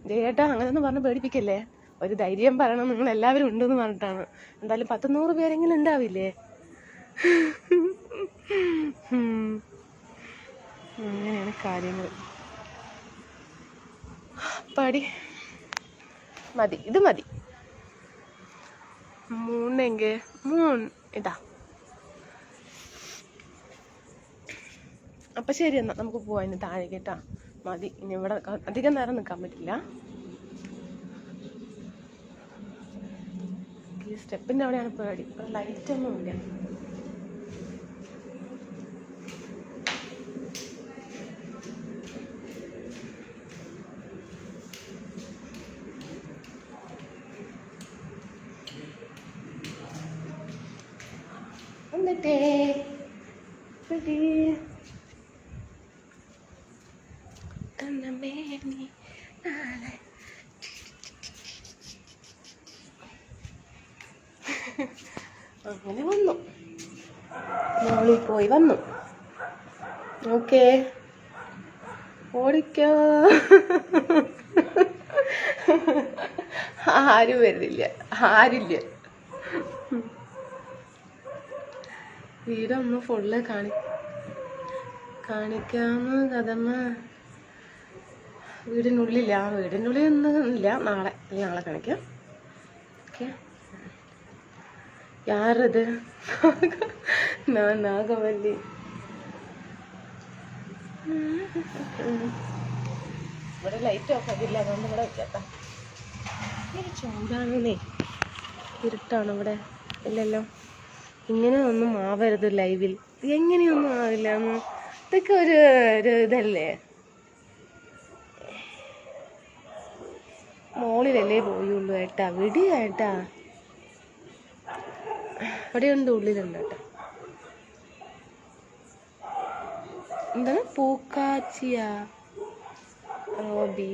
ജയേട്ടാ അങ്ങനെയൊന്നും പറഞ്ഞ് പേടിപ്പിക്കല്ലേ. ഒരു ധൈര്യം പറയണം, നിങ്ങൾ എല്ലാവരും ഉണ്ടെന്ന് പറഞ്ഞിട്ടാണ്. എന്തായാലും 100 പേരെങ്കിലും ഉണ്ടാവില്ലേ? അങ്ങനെയാണ് കാര്യങ്ങൾ. പാടി മതി, ഇത് മതി. മൂന്നെങ്കിൽ ഇതാ. അപ്പം ശരി, എന്നാൽ നമുക്ക് പോവാം. ഇനി താഴെ കേട്ടാ മതി. ഇനി ഇവിടെ അധികം നേരം നിൽക്കാൻ പറ്റില്ല. ഈ സ്റ്റെപ്പിൻ്റെ അവിടെയാണ് പേടി. ഇവിടെ ലൈറ്റൊന്നുമില്ല. എന്നിട്ടേ അങ്ങനെ വന്നു, മോളിൽ പോയി വന്നു. ഓക്കേ, ഓടിക്കോ. ആരും വരുന്നില്ല, ആരില്ല. വീടൊന്ന് ഫുള്ള് കാണിക്കാന്ന് കഥമ്മ. വീടിനുള്ളില്ല, വീടിനുള്ളിൽ ഒന്നും ഇല്ല. നാളെ കാണിക്കാം. ഓക്കെ. യാരത്? നാഗവല്ലി. ഇവിടെ ലൈറ്റ് ഓഫ് ആക്കില്ല, അതുകൊണ്ട് ഇവിടെ വെച്ചേക്കാം. ചൂടാണെന്നേ, ഇരുട്ടാണ് ഇവിടെ. ഇല്ലല്ലോ, ഇങ്ങനെ ഒന്നും ആവരുത് ലൈവിൽ. എങ്ങനെയൊന്നും ആവില്ല. ഇതൊക്കെ ഒരു ഇതല്ലേ. മോളിലല്ലേ പോയുള്ളൂ ഏട്ടാ, വിടിയേട്ടാ. അവിടെയുണ്ട്, ഉള്ളിലുണ്ട് കേട്ടോ. എന്താണ്? പൂക്കാച്ചിയ റോബി.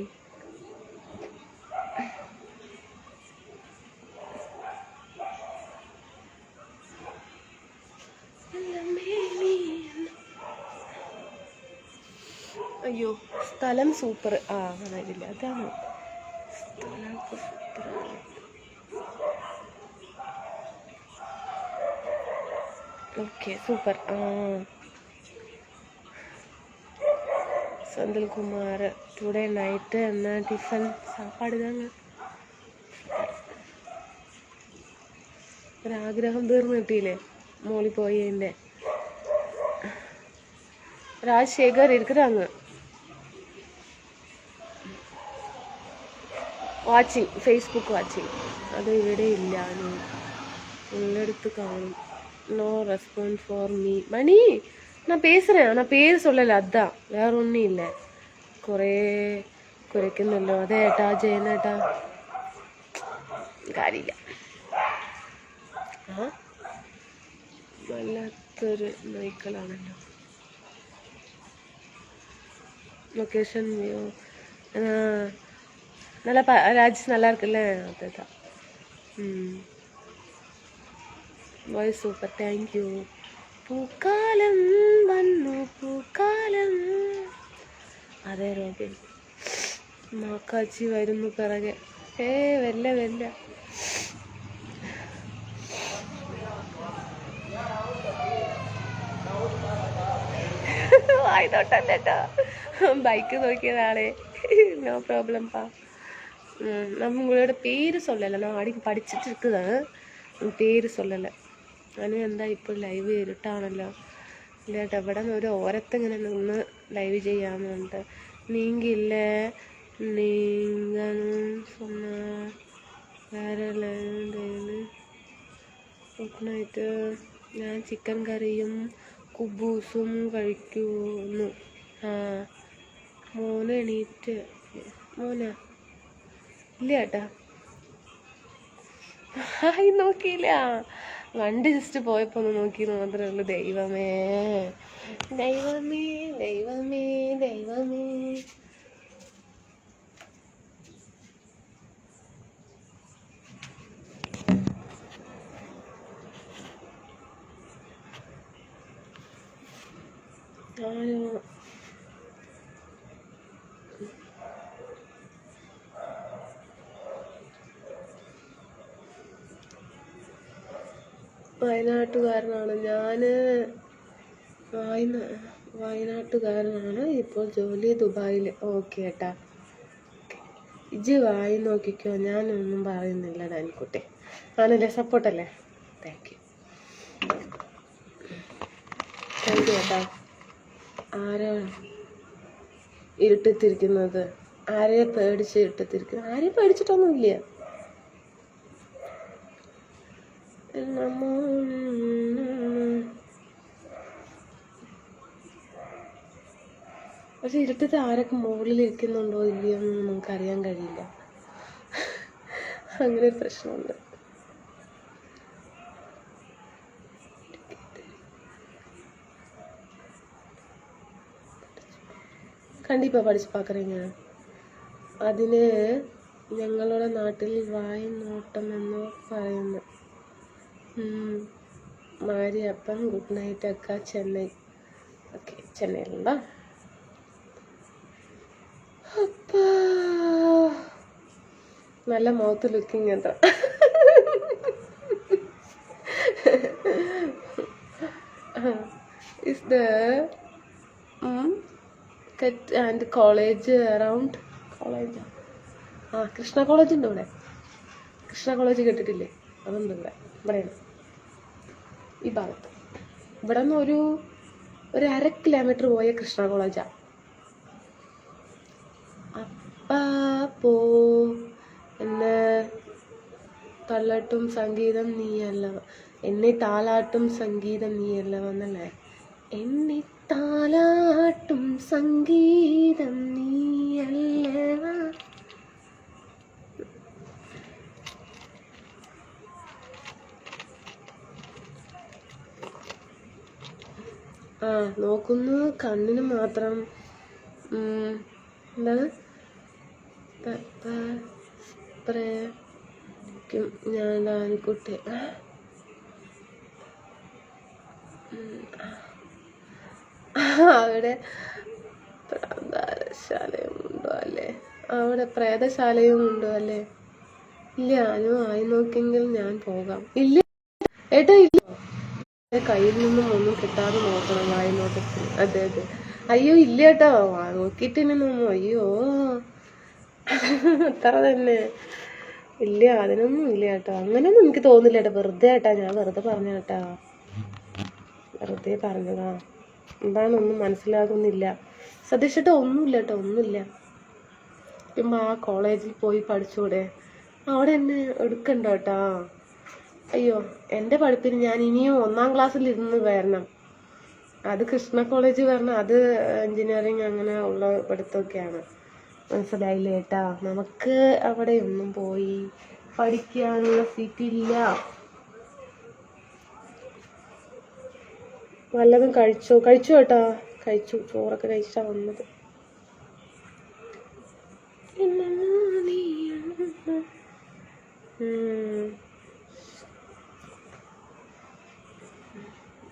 അയ്യോ, സ്ഥലം സൂപ്പർ. കാണാനില്ല, അതാണ് സ്ഥലം സൂപ്പറാണ്. Okay, super. Senthilkumar today night என்ன டிஃபன் சாப்பாடு தாங்க. ഒരാഗ്രഹം തീർന്നു കിട്ടിയില്ലേ മോളി പോയതിൻ്റെ. ராஜசேகர் இருக்கிறாங்க വാച്ചിങ്, ഫേസ്ബുക്ക് വാച്ചിങ്. അത് ഇവിടെ ഇല്ല, ഉള്ളെടുത്ത് കാണും. No response for me. Mani நான் பேசுகிறேன், நான் பேர் சொல்லலை, அதுதான், வேற ஒன்றும் இல்லை. കുറേ കുരയ്ക്കുന്നല്ലോ. അതെ ഏട്ടാ, ജയനേട്ടാ, കാര്യമില്ല. ആ വല്ലാത്തൊരു നായ്ക്കളാണല്ലോ. லொக்கேஷன் வியூ நல்லா ராஜேஷ் நல்லா இருக்குல்ல, அதுதான். Voice super, thank you. പൂക്കാലം വന്നു പൂക്കാലം. അതെ റോബിൻ. മാക്കാച്ചി വരുന്നു പിറകെ. വല്ല വല്ല ആയിട്ടോട്ടല്ലേട്ടോ, பைக்கு நோக்கியதாளே. நோ ப்ராப்ளம்ப்பா. நம்ம உங்களோட பேர் சொல்லலை, நான் அடிக்க പഠിച്ചിട്ട് இருக்குதான், പേര് சொல்லலை. അനു എന്താ ഇപ്പോൾ ലൈവ് ഇരുട്ടാണല്ലോ. ഇല്ലേട്ടാ, ഇവിടെ ഒരു ഓരത്തിങ്ങനെ നിന്ന് ലൈവ് ചെയ്യാമെന്നുണ്ട്. നീങ്കില്ല നീങ്ങ சொன்ன വേറെ ലൈവ് ഗുഡ് നൈറ്റ്. ഞാൻ ചിക്കൻ കറിയും കുബൂസും കഴിക്കുന്നു. മോന് എണീറ്റ്. മോന ഇല്ല ചേട്ടാ, ഹായ് നോക്കിയില്ല. വണ്ടി ജസ്റ്റ് പോയപ്പോൾ ഒന്ന് നോക്കിയെന്ന് മാത്രമേ ഉള്ളൂ. ദൈവമേ ദൈവമേ ദൈവമേ ദൈവമേ. വയനാട്ടുകാരനാണ് ഞാൻ. വയനാട്ടുകാരനാണ്, ഇപ്പോൾ ജോലി ദുബായിൽ. ഓക്കെ ഏട്ടാ, ഇജ്ജ് വായി നോക്കിക്കോ, ഞാനൊന്നും പറയുന്നില്ല ഡാനിക്കുട്ടി. ആണല്ലേ, സപ്പോർട്ടല്ലേ? താങ്ക് യു ഏട്ടാ. ആരാ ഇരുട്ടെത്തിരിക്കുന്നത്? ആരെയെ പേടിച്ച് ഇരുട്ടെത്തിരിക്കുന്നത്? ആരെയും പേടിച്ചിട്ടൊന്നുമില്ല. പക്ഷെ ഇരുട്ടത്ത് ആരൊക്കെ മുകളിൽ ഇരിക്കുന്നുണ്ടോ ഇല്ലയോ എന്ന് നമുക്കറിയാൻ കഴിയില്ല. അങ്ങനെ ഒരു പ്രശ്നമുണ്ട്. കണ്ടിപ്പാ പഠിച്ച് പാക്കറീங்க. അതിന് ഞങ്ങളുടെ നാട്ടിൽ വായി നോട്ടം എന്ന് പറയുന്നു. മാരിയപ്പൻ ഗുഡ് നൈറ്റ് അക്ക, ചെന്നൈ. ഓക്കെ, ചെന്നൈയിലുണ്ടോ? അപ്പാ നല്ല മൗത്ത് ലുക്കിങ് എന്താ. Is the cut and college around college. Krishna college ഉണ്ട് ഇവിടെ. കൃഷ്ണ കോളേജ് കേട്ടിട്ടില്ലേ? അതുണ്ട് ഇവിടെയാണ്, ഈ ഭാഗത്ത്. ഇവിടെ നിന്ന് ഒരു 1.5 കിലോമീറ്റർ പോയ കൃഷ്ണ കോളേജാ. അപ്പോ എന്നെ തള്ളട്ടും സംഗീതം നീയല്ല, എന്നെ താലാട്ടും സംഗീതം നീയല്ലവെന്നല്ലേ? എന്നെ താലാട്ടും സംഗീതം നീയല്ലവ. നോക്കുന്നു, കണ്ണിന് മാത്രം. എന്താണ് ഞാൻ ഡാനിക്കുട്ടി. അവിടെ പ്രേതശാലയും ഉണ്ടോ അല്ലേ? അവിടെ പ്രേതശാലയും ഉണ്ടോ അല്ലേ? ഇല്ല, ഞാനും ആയി നോക്കിയെങ്കിൽ ഞാൻ പോകാം. ഇല്ല ഏട്ടാ, ഇല്ല. കയ്യിൽ നിന്നും ഒന്നും കിട്ടാതെ നോക്കണം വായി നോട്ടത്തിന്. അതെ അതെ, അയ്യോ ഇല്ല കേട്ടോ, നോക്കിയിട്ട് തന്നെ തോന്നുന്നു. അയ്യോ അത്ര തന്നെ ഇല്ല, അതിനൊന്നും ഇല്ല കേട്ടോ. അങ്ങനെയൊന്നും എനിക്ക് തോന്നില്ല കേട്ടോ, വെറുതെ കേട്ടാ, ഞാൻ വെറുതെ പറഞ്ഞ കേട്ടാ, വെറുതെ പറഞ്ഞതാ. എന്താണൊന്നും മനസ്സിലാകുന്നില്ല. സതീഷേട്ടാ ഒന്നുമില്ല കേട്ടോ, ഒന്നുമില്ല. ചുമ്മാ ആ കോളേജിൽ പോയി പഠിച്ചൂടെ, അവിടെ എന്നെ എടുക്കണ്ട കേട്ടാ. അയ്യോ എൻ്റെ പഠിപ്പിന് ഞാൻ ഇനിയും 1ാം ക്ലാസ്സിൽ ഇരുന്ന് വരണം. അത് കൃഷ്ണ കോളേജ് വരണം, അത് എൻജിനീയറിങ് അങ്ങനെ ഉള്ള പഠിത്തമൊക്കെയാണ്. മനസ്സിലായില്ലേ ഏട്ടാ? നമുക്ക് അവിടെ ഒന്നും പോയി പഠിക്കാനുള്ള സീറ്റില്ല. വല്ലതും കഴിച്ചു കേട്ടാ, കഴിച്ചു, ചോറൊക്കെ കഴിച്ചാ വന്നത്.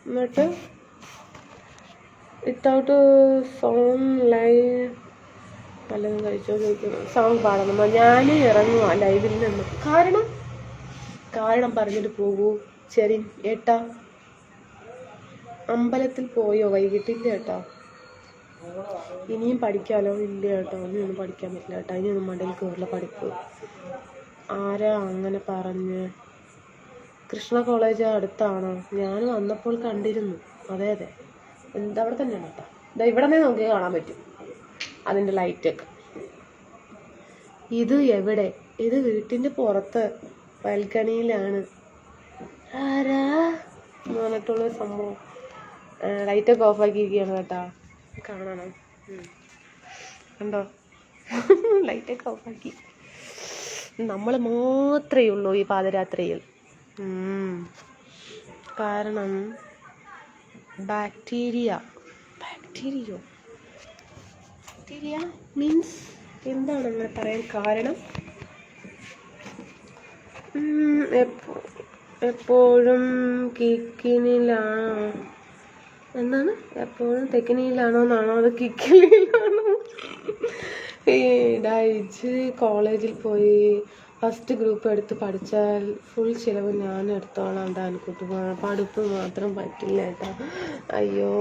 എന്നിട്ട് വിത്തൗട്ട് സോങ് ലൈവ് വല്ലതും കഴിച്ചോ ചോദിക്കുന്നു. സോങ് പാടണം, ഞാൻ ഇറങ്ങുക ലൈവിൽ നിന്ന്. കാരണം പറഞ്ഞിട്ട് പോകൂ. ശരി ഏട്ടാ. അമ്പലത്തിൽ പോയോ? വൈകിട്ടില്ല കേട്ടോ. ഇനിയും പഠിക്കാലോ? ഇല്ല കേട്ടോ, ഇനിയൊന്നും പഠിക്കാൻ പറ്റില്ല കേട്ടോ. ഇനിയൊന്നും മണ്ടയിൽ കയറില്ല പഠിപ്പ്. ആരാ അങ്ങനെ പറഞ്ഞ്? കൃഷ്ണ കോളേജ് അടുത്താണോ? ഞാൻ വന്നപ്പോൾ കണ്ടിരുന്നു. അതെ എന്താ അവിടെ തന്നെയാണ് കേട്ടോ. ഇതാ ഇവിടെ നിന്ന് നോക്കി കാണാൻ പറ്റും അതിൻ്റെ ലൈറ്റൊക്കെ. ഇത് എവിടെ? ഇത് വീട്ടിൻ്റെ പുറത്ത് ബാൽക്കണിയിലാണ്. ആരാ പറഞ്ഞിട്ടുള്ള സംഭവം. ലൈറ്റൊക്കെ ഓഫാക്കിയിരിക്കുകയാണ് കേട്ടാ, കാണണം. കണ്ടോ? ലൈറ്റൊക്കെ ഓഫാക്കി. നമ്മൾ മാത്രമേ ഉള്ളൂ ഈ പാതിരാത്രിയിൽ. കാരണം ബാക്ടീരിയ മീൻസ് എന്താണ് അങ്ങനെ പറയാൻ കാരണം? എപ്പോഴും കിക്കിനിലാണോ എന്താണ്? എപ്പോഴും തെക്കിനിയിലാണോ എന്നാണോ, അത് കിക്കിനിയിലാണോ? ഡയച്ച് കോളേജിൽ പോയി ഫസ്റ്റ് ഗ്രൂപ്പ് എടുത്ത് പഠിച്ചാൽ ഫുൾ ചിലവ് ഞാൻ എടുത്തോളാം. എനിക്ക് പഠിപ്പ് മാത്രം പറ്റില്ല കേട്ടോ. അയ്യോ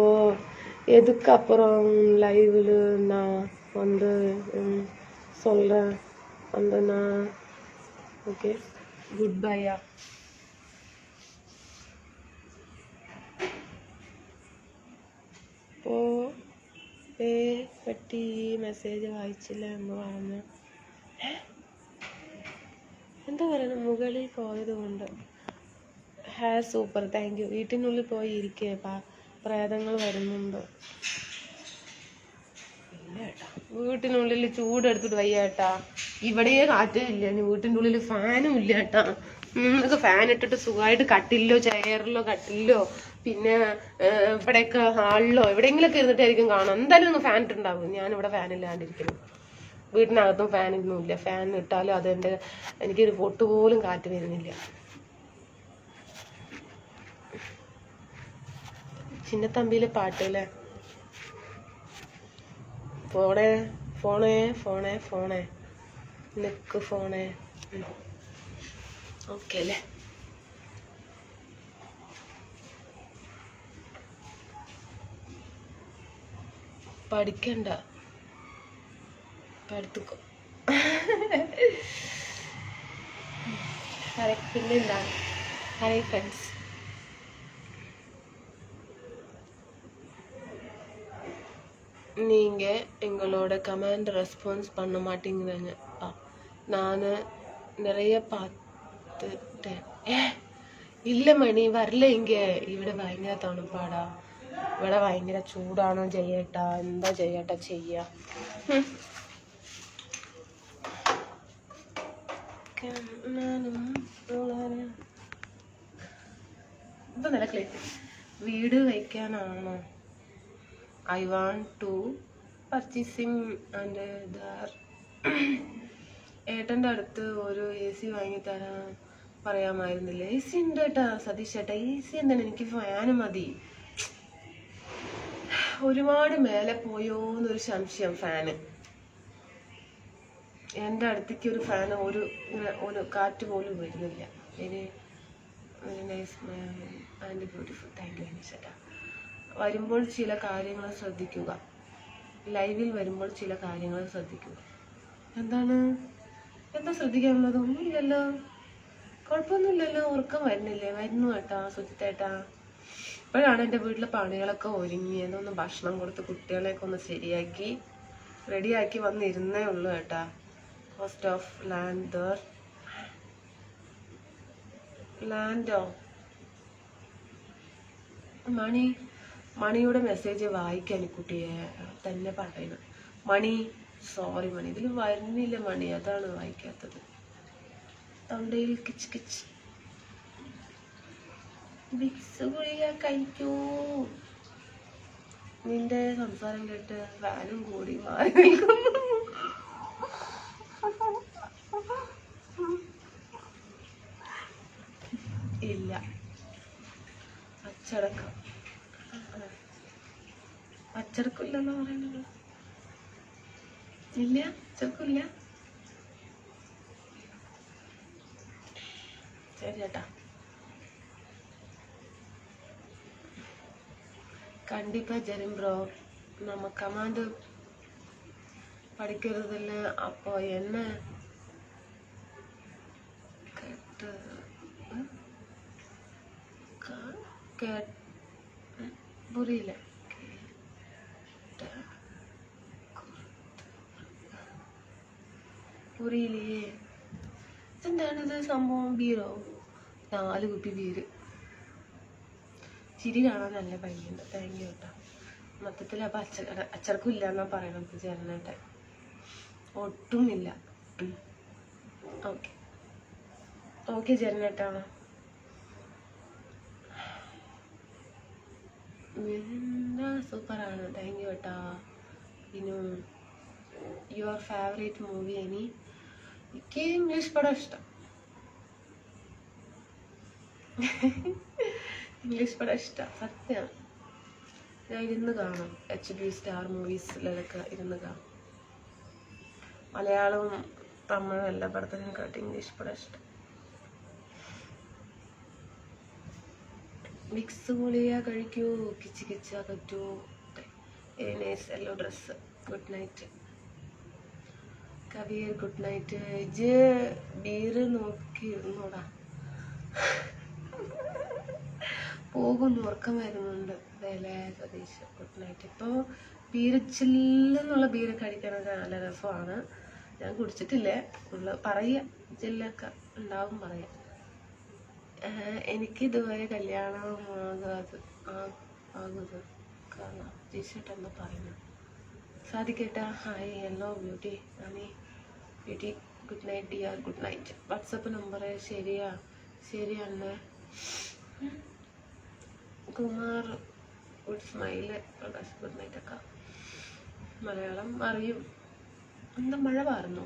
எதுக்கப்புறம் லைவில் நான் வந்து சொல்கிறேன் வந்து நான். ஓகே குட் பையா. അപ്പോൾ പറ്റി മെസ്സേജ് വായിച്ചില്ല എന്ന് പറഞ്ഞു. എന്താ പറയുന്നത്? മുകളിൽ പോയത് കൊണ്ട്. Super, thank you. വീട്ടിനുള്ളിൽ പോയി ഇരിക്കേ, പ്രേതങ്ങൾ വരുന്നുണ്ട്. ഇല്ല ഏട്ടാ, വീട്ടിനുള്ളിൽ ചൂടെടുത്തിട്ട് വയ്യ ഏട്ടാ. ഇവിടെയേ കാറ്റേ ഇല്ല, വീട്ടിൻ്റെ ഉള്ളിൽ ഫാനും ഇല്ല ഏട്ടാ. നിങ്ങൾക്ക് ഫാൻ ഇട്ടിട്ട് സുഖമായിട്ട് കട്ടിലോ ചെയറിലോ കട്ടിലോ പിന്നെ ഇവിടെയൊക്കെ ഹാളിലോ എവിടെയെങ്കിലുമൊക്കെ ഇരുന്നിട്ടായിരിക്കും കാണാം. എന്തായാലും ഒന്ന് ഫാൻ ഇട്ടുണ്ടാവും. ഞാനിവിടെ ഫാനില്ലാണ്ടിരിക്കുന്നു. വീട്ടിനകത്തും ഫാനൊന്നുമില്ല. ഫാൻ ഇട്ടാലും അതെൻ്റെ എനിക്കൊരു പൊട്ട് പോലും കാറ്റ് വരുന്നില്ല. ചിന്നത്തമ്പിയിലെ പാട്ട് അല്ലേ? ഫോണേ ഫോണേ ഫോണേ ഫോണേ നിക്ക് ഫോണേ. ഓക്കെ അല്ലേ? പഠിക്കണ്ട, പഠിത്തക്കോ. പിന്നെന്താണ്? Hi friends. நீங்கள் எங்களோட கமெண்ட் ரெஸ்பான்ஸ் பண்ண மாட்டேங்கிறீங்க. நான் நிறைய பார்த்துட்டேன். ഇല്ല മണി വരില്ല. ഇവിടെ ഭയങ്കര തണുപ്പാടാ. ഇവിടെ ഭയങ്കര ചൂടാണോ ചെയ്യട്ടാ? എന്താ ചെയ്യട്ടാ ചെയ്യാ? ഇപ്പൊ നല്ല ക്ലിയർ. വീട് വയ്ക്കാനാണോ? I want to purchasing and there. ഏട്ടൻ്റെ അടുത്ത് ഒരു AC വാങ്ങിത്തരാൻ പറയാമായിരുന്നില്ലേ? AC ഉണ്ട് കേട്ടാ സതീഷ് ചേട്ടാ. AC എന്താണ്, എനിക്ക് ഫാന് മതി. ഒരുപാട് മേലെ പോയോ എന്നൊരു സംശയം. ഫാന് എൻ്റെ അടുത്തേക്ക് ഒരു ഫാന് ഒരു കാറ്റ് പോലും വരുന്നില്ല. Very nice and beautiful. Thank you ചേട്ടാ. വരുമ്പോൾ ചില കാര്യങ്ങൾ ശ്രദ്ധിക്കുക. ലൈവിൽ വരുമ്പോൾ ചില കാര്യങ്ങൾ ശ്രദ്ധിക്കുക. എന്താണ് എന്താ ശ്രദ്ധിക്കാനുള്ളത്? ഒന്നുമില്ലല്ലോ, കുഴപ്പമൊന്നുമില്ലല്ലോ. ഉറക്കം വരുന്നില്ലേ? വരുന്നു കേട്ടാ സുജിത്തേട്ടാ. ഇപ്പോഴാണ് എൻ്റെ വീട്ടിലെ പണികളൊക്കെ ഒരുങ്ങിയത്. ഒന്ന് ഭക്ഷണം കൊടുത്ത് കുട്ടികളെയൊക്കെ ഒന്ന് ശരിയാക്കി റെഡിയാക്കി വന്നിരുന്നേ ഉള്ളൂ കേട്ടാ. ഫസ്റ്റ് ഓഫ് ലാൻഡോ മണിയുടെ മെസ്സേജ് വായിക്കാൻ കുട്ടിയെ തന്നെ പറയണം. മണി സോറി മണി, ഇതിൽ വരുന്നില്ല മണി, അതാണ് വായിക്കാത്തത്. തൊണ്ടയിൽ കിച്ച് കിച്ച്. വിക്സ് ഗുളിക കഴിക്കൂ. നിന്റെ സംസാരം കേട്ട് ഫാനും കൂടി മാറി നിൽക്കുന്നു. ഇല്ല, അച്ചടക്കം അച്ചടക്കില്ലെന്ന് പറയുന്നത്. ഇല്ല, അച്ചടക്കില്ല. ശരി ചേട്ടാ. கண்டிப்பா ஜெரின் ப்ரோ, நம்ம கமாண்டு படிக்கிறதுல அப்போ என்ன புரியல. പുറിയില്ലേ? എന്താണിത് സംഭവം? ബീറോ? 4 കുപ്പി ബീര്. ചിരി കാണാൻ നല്ല ഭംഗിയുണ്ട്. താങ്ക് യു കേട്ടോ. മൊത്തത്തിൽ അപ്പം അച്ചടക്കം ഇല്ല എന്നാ പറയണത് ചേട്ടനായിട്ട്. ഒട്ടുമില്ല. ഓക്കെ ഓക്കെ ചേട്ടനേട്ടാണ്. സൂപ്പറാണ്. താങ്ക് യു കേട്ടാ. പിന്നെ യുവർ ഫേവറേറ്റ് മൂവി ഇനി? എനിക്ക് ഇംഗ്ലീഷ് പടം ഇഷ്ടം. ഇംഗ്ലീഷ് പടം ഇഷ്ടം, സത്യമാണ്. ഞാൻ ഇരുന്ന് കാണും. HD സ്റ്റാർ മൂവീസിലൊക്കെ ഇരുന്ന് കാണും. മലയാളവും തമിഴും എല്ലാ പടത്തിനും കേട്ട് ഇംഗ്ലീഷ് പടം ഇഷ്ടം. മിക്സ് ഗുളിക കഴിക്കൂ. കിച്ച് കിച്ച പറ്റൂ. Very nice yellow dress. Good night Kabir. Good night. ഇജ് ബീര് നോക്കിയിരുന്നോടാ. പോകുന്നു, ഉറക്കം വരുന്നുണ്ട്. വേലെ സതീഷ്. Good night. ഇപ്പോൾ ബീര് ചില്ലെന്നുള്ള ബീര് കഴിക്കാനൊക്കെ നല്ല രസമാണ്. ഞാൻ കുടിച്ചിട്ടില്ലേ, ഉള്ള പറയുക ചില്ലൊക്കെ ഉണ്ടാവും പറയാം. എനിക്ക് ഇതുവരെ കല്യാണം ആകുന്നത് കാണാം. ടീഷർട്ട് എന്താ പറയുന്നത്? സാധിക്കട്ടാ. ഹായ് ഹലോ ബ്യൂട്ടി അനി beauty. Good night dear. Good night. WhatsApp number ശരിയാണ്. Kumar. Good smile. Prakash. Good night അക്ക. മലയാളം അറിയും. എന്താ മഴ പാറുന്നു?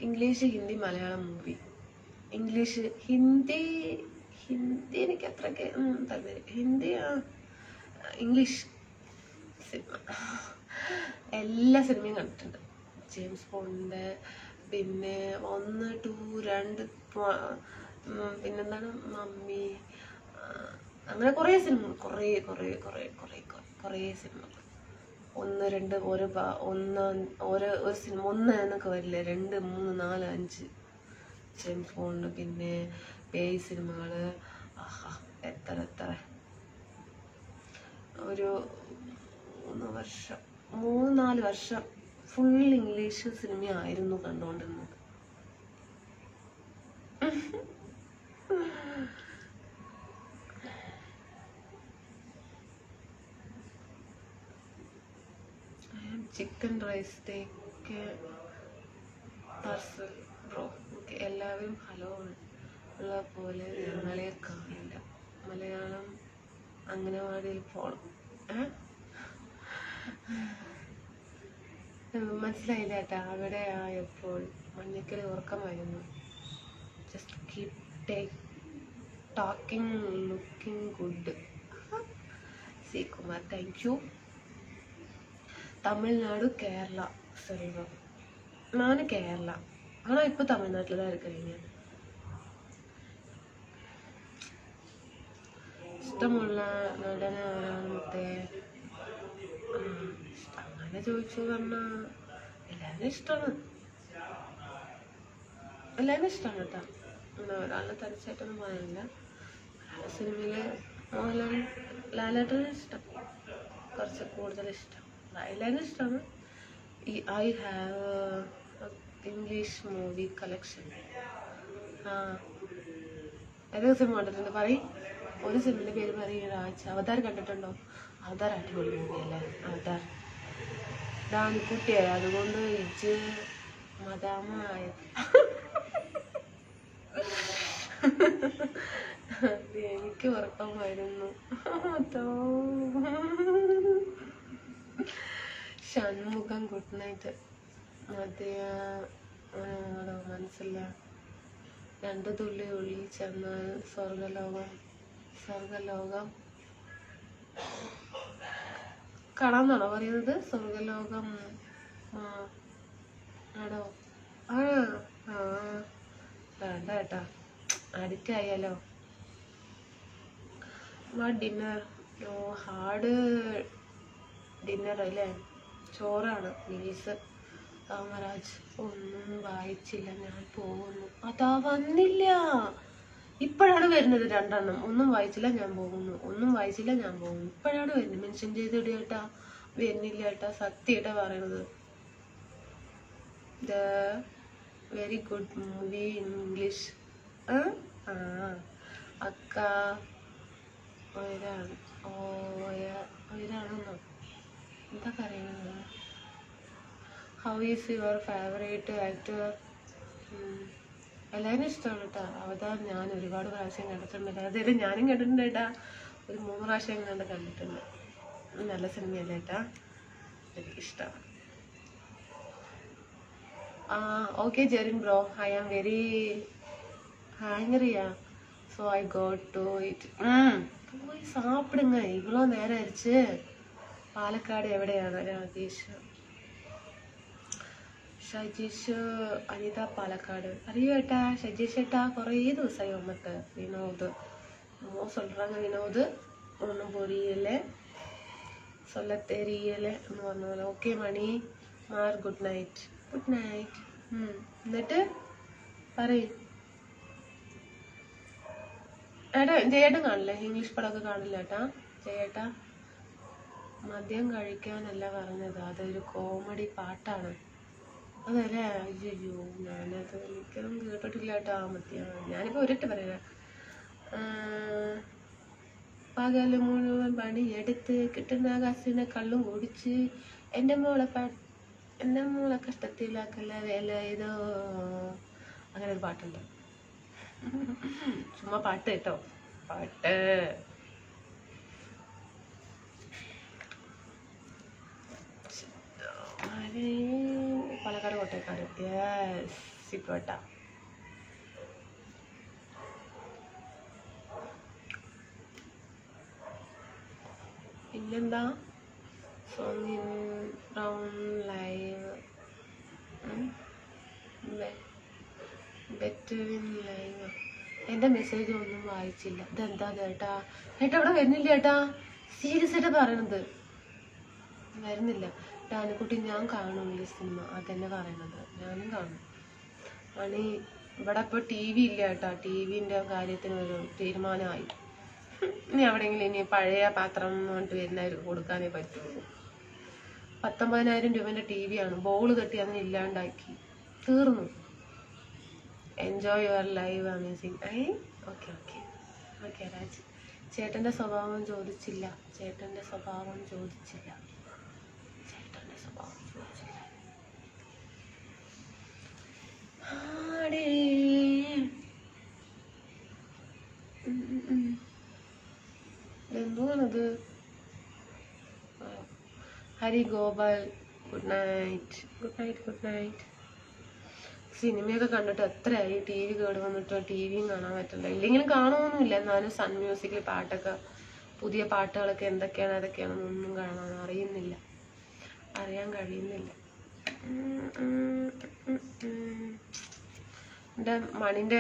English, Hindi, Malayalam movie. English, Hindi എനിക്ക് അത്രയ്ക്ക് താല്പര്യം. ഹിന്ദി, ഇംഗ്ലീഷ് സിനിമ എല്ലാ സിനിമയും കണ്ടിട്ടുണ്ട്. ജെയിംസ് ബോണ്ട്, പിന്നെ 1, 2, 2, പിന്നെന്താണ് മമ്മി, അങ്ങനെ കുറേ സിനിമ, കുറേ സിനിമ. 1, 2 ഒരു സിനിമ 1 എന്നൊക്കെ വരില്ലേ, 2, 3, 4, 5 ജെയിംസ് ബോണ്ട്. പിന്നെ പേയ് സിനിമകൾ. എത്ര ഒരു 3-4 വർഷം ഫുൾ ഇംഗ്ലീഷ് സിനിമയായിരുന്നു കണ്ടുകൊണ്ടിരുന്നത്. Chicken rice take parcel bro. Okay. എല്ലാവരും ഹലോ ഉള്ള പോലെ ഞങ്ങളെ കാണില്ല. മലയാളം അംഗനവാടിയിൽ പോണം. മനസ്സിലായില്ല കേട്ടാ. അവിടെ ആയപ്പോൾ മഞ്ഞക്കൽ ഉറക്കമായിരുന്നു. Just keep talking looking good. C Kumar. Thank you. Tamil Nadu Kerala Selvam. ഞാൻ കേരള. ஆனால் இப்போ தமிழ்நாட்டில் தான் இருக்கிறீங்க. ഇഷ്ടമുള്ള നടൻ ആരാണ് മുത്തേ? അങ്ങനെ ചോദിച്ചു പറഞ്ഞാൽ എല്ലാവരും ഇഷ്ടമാണ്, എല്ലാവരും ഇഷ്ടമാണ് കേട്ടോ. അങ്ങനെ ഒരാളെ തനിച്ചായിട്ടൊന്നും പറയാനില്ല. മലയാള സിനിമയില് മോഹൻലാൽ ലാലേട്ടന് ഇഷ്ടം, കുറച്ച് കൂടുതൽ ഇഷ്ടം. എല്ലാവരും ഇഷ്ടമാണ്. I have English movie collection. ഏതൊക്കെ സിനിമ കണ്ടിട്ടുണ്ട് പറയും? ഒരു സിനിമയുടെ പേര് പറയുക. അവതാർ കണ്ടിട്ടുണ്ടോ? അവതാർ അടിപൊളി മൂവിയല്ലേ അവതാർ. ഡാൻകുട്ടിയായി അതുകൊണ്ട് ഇജ് മദാമായത്. എനിക്ക് ഉറക്കമായിരുന്നു. Shanmugham good night. മറ്റേ മനസ്സില്ല. 2 തുള്ളി ഉള്ളിൽ ചെന്നാൽ സ്വർഗലോകം കാണാന്നാണോ പറയുന്നത്? സ്വർഗലോകം ആണോ? വേണ്ട കേട്ടാ, അഡിക്റ്റ് ആയാലോ. ഡിന്നർ ഹാർഡ് ഡിന്നർ അല്ലേ? ചോറാണ്. നീസ് കാമരാജ്. ഒന്നും വായിച്ചില്ല, ഞാൻ പോകുന്നു. അതാ വന്നില്ല, ഇപ്പോഴാണ് വരുന്നത് 2 എണ്ണം. ഒന്നും വായിച്ചില്ല, ഞാൻ പോകുന്നു. ഒന്നും വായിച്ചില്ല, ഞാൻ പോകുന്നു. ഇപ്പോഴാണ് വരുന്നത്. മെൻഷൻ ചെയ്ത് ഇടേട്ടാ, വരുന്നില്ല ഏട്ടാ, സത്യേട്ടാ പറയണത്. The very good movie English. അക്ക ഒരാണെന്നോ എന്താ പറയുന്നത്? How is your favourite actor? എല്ലാവരും ഇഷ്ടമാണ് കേട്ടോ. അവതാർ ഞാൻ ഒരുപാട് പ്രാവശ്യം കണ്ടിട്ടുണ്ട്. അതായത് ഞാനും കണ്ടിട്ടുണ്ട് ഏട്ടാ, ഒരു 3 പ്രാവശ്യം കണ്ടിട്ടുണ്ട്. നല്ല സിനിമയല്ലേ ഏട്ടാ, എനിക്ക് ഇഷ്ടമാണ്. Okay Jerin bro, I am very hungry, so I got to it. പോയി സാപ്പിടുങ്ങ. ഇവളോ നേരെ അരിച്ച്. പാലക്കാട് എവിടെയാണ്? ഷജീഷ് അനിത പാലക്കാട്. അറിയോ ഏട്ടാ ഷജീഷ് ഏട്ടാ? കുറേ ദിവസമായി വന്നിട്ട്. വിനോദ് சொல்றாங்க. വിനോദ് ഒന്നും പൊരിയല്ലേ സൊല്ലത്തേരിയല്ലേ എന്ന് പറഞ്ഞ പോലെ. ഓക്കെ മണി മാർ ഗുഡ് നൈറ്റ്. Good night. എന്നിട്ട് പറയും ഏട്ടാ. ജയേട്ടൻ കാണില്ലേ? ഇംഗ്ലീഷ് പടമൊക്കെ കാണില്ല ഏട്ടാ? ജയേട്ടാ മദ്യം കഴിക്കാനല്ല പറഞ്ഞത്, അതൊരു കോമഡി പാട്ടാണ്. അതല്ലേ? അയ്യോ, ഞാനത് എനിക്കൊന്നും കേട്ടിട്ടില്ല കേട്ടോ. മദ്യം ഞാനിപ്പോൾ ഒരിട്ട് പറയാം. പകല് മുഴുവൻ പണിയെടുത്ത് കിട്ടുന്ന കാശിനെ കള്ളും കുടിച്ച് എൻ്റെ മോളെ കഷ്ടത്തിലാക്കല്ല വേല ഇതോ. അങ്ങനെ ഒരു പാട്ടുണ്ട്. ചുമ്മാ പാട്ട് കേട്ടോ, പാട്ട്. പാലക്കാട് കോട്ടയക്കാട്. സിപ്പേട്ട. പിന്നെന്താ? Song in round live better in live. എൻ്റെ മെസ്സേജ് ഒന്നും വായിച്ചില്ല. ഇതെന്താ ചേട്ടാ? ഏട്ടാ ഇവിടെ വരുന്നില്ല ഏട്ടാ, സീരിയസ് ആയിട്ട് പറയണത്. വരുന്നില്ല. ഡാനിക്കുട്ടി ഞാൻ കാണും ഈ സിനിമ, അതന്നെ പറയണത്. ഞാനും കാണും. മണി ഇവിടെ ഇപ്പോൾ TV ഇല്ല കേട്ടോ. TV-ൻ്റെ കാര്യത്തിന് ഒരു തീരുമാനമായി. ഇനി എവിടെയെങ്കിലും ഇനി പഴയ പാത്രം എന്ന് പറഞ്ഞിട്ട് വരുന്നവർക്ക് കൊടുക്കാനേ പറ്റുള്ളൂ. 19,000 രൂപേൻ്റെ TV ആണ്. ബോൾ തട്ടി അതിന് ഇല്ലാണ്ടാക്കി. തീർന്നു. Enjoy your live amazing. Okay okay okay Raj. ചേട്ടൻ്റെ സ്വഭാവം ചോദിച്ചില്ല. ചേട്ടൻ്റെ സ്വഭാവം ചോദിച്ചില്ല. ചേട്ടൻ്റെ സ്വഭാവം ചോദിച്ചില്ല. എന്തുവാണത്? Hari Gopal good night. Good night good night. സിനിമയൊക്കെ കണ്ടിട്ട് എത്രയായി? TV കേട് വന്നിട്ട് TVയും കാണാൻ പറ്റില്ല. ഇല്ലെങ്കിലും കാണുമൊന്നുമില്ല. എന്നാലും സൺ മ്യൂസിക്കിൽ പാട്ടൊക്കെ, പുതിയ പാട്ടുകളൊക്കെ എന്തൊക്കെയാണ് അതൊക്കെയാണെന്നൊന്നും അറിയാൻ കഴിയുന്നില്ല. എൻ്റെ മണിൻ്റെ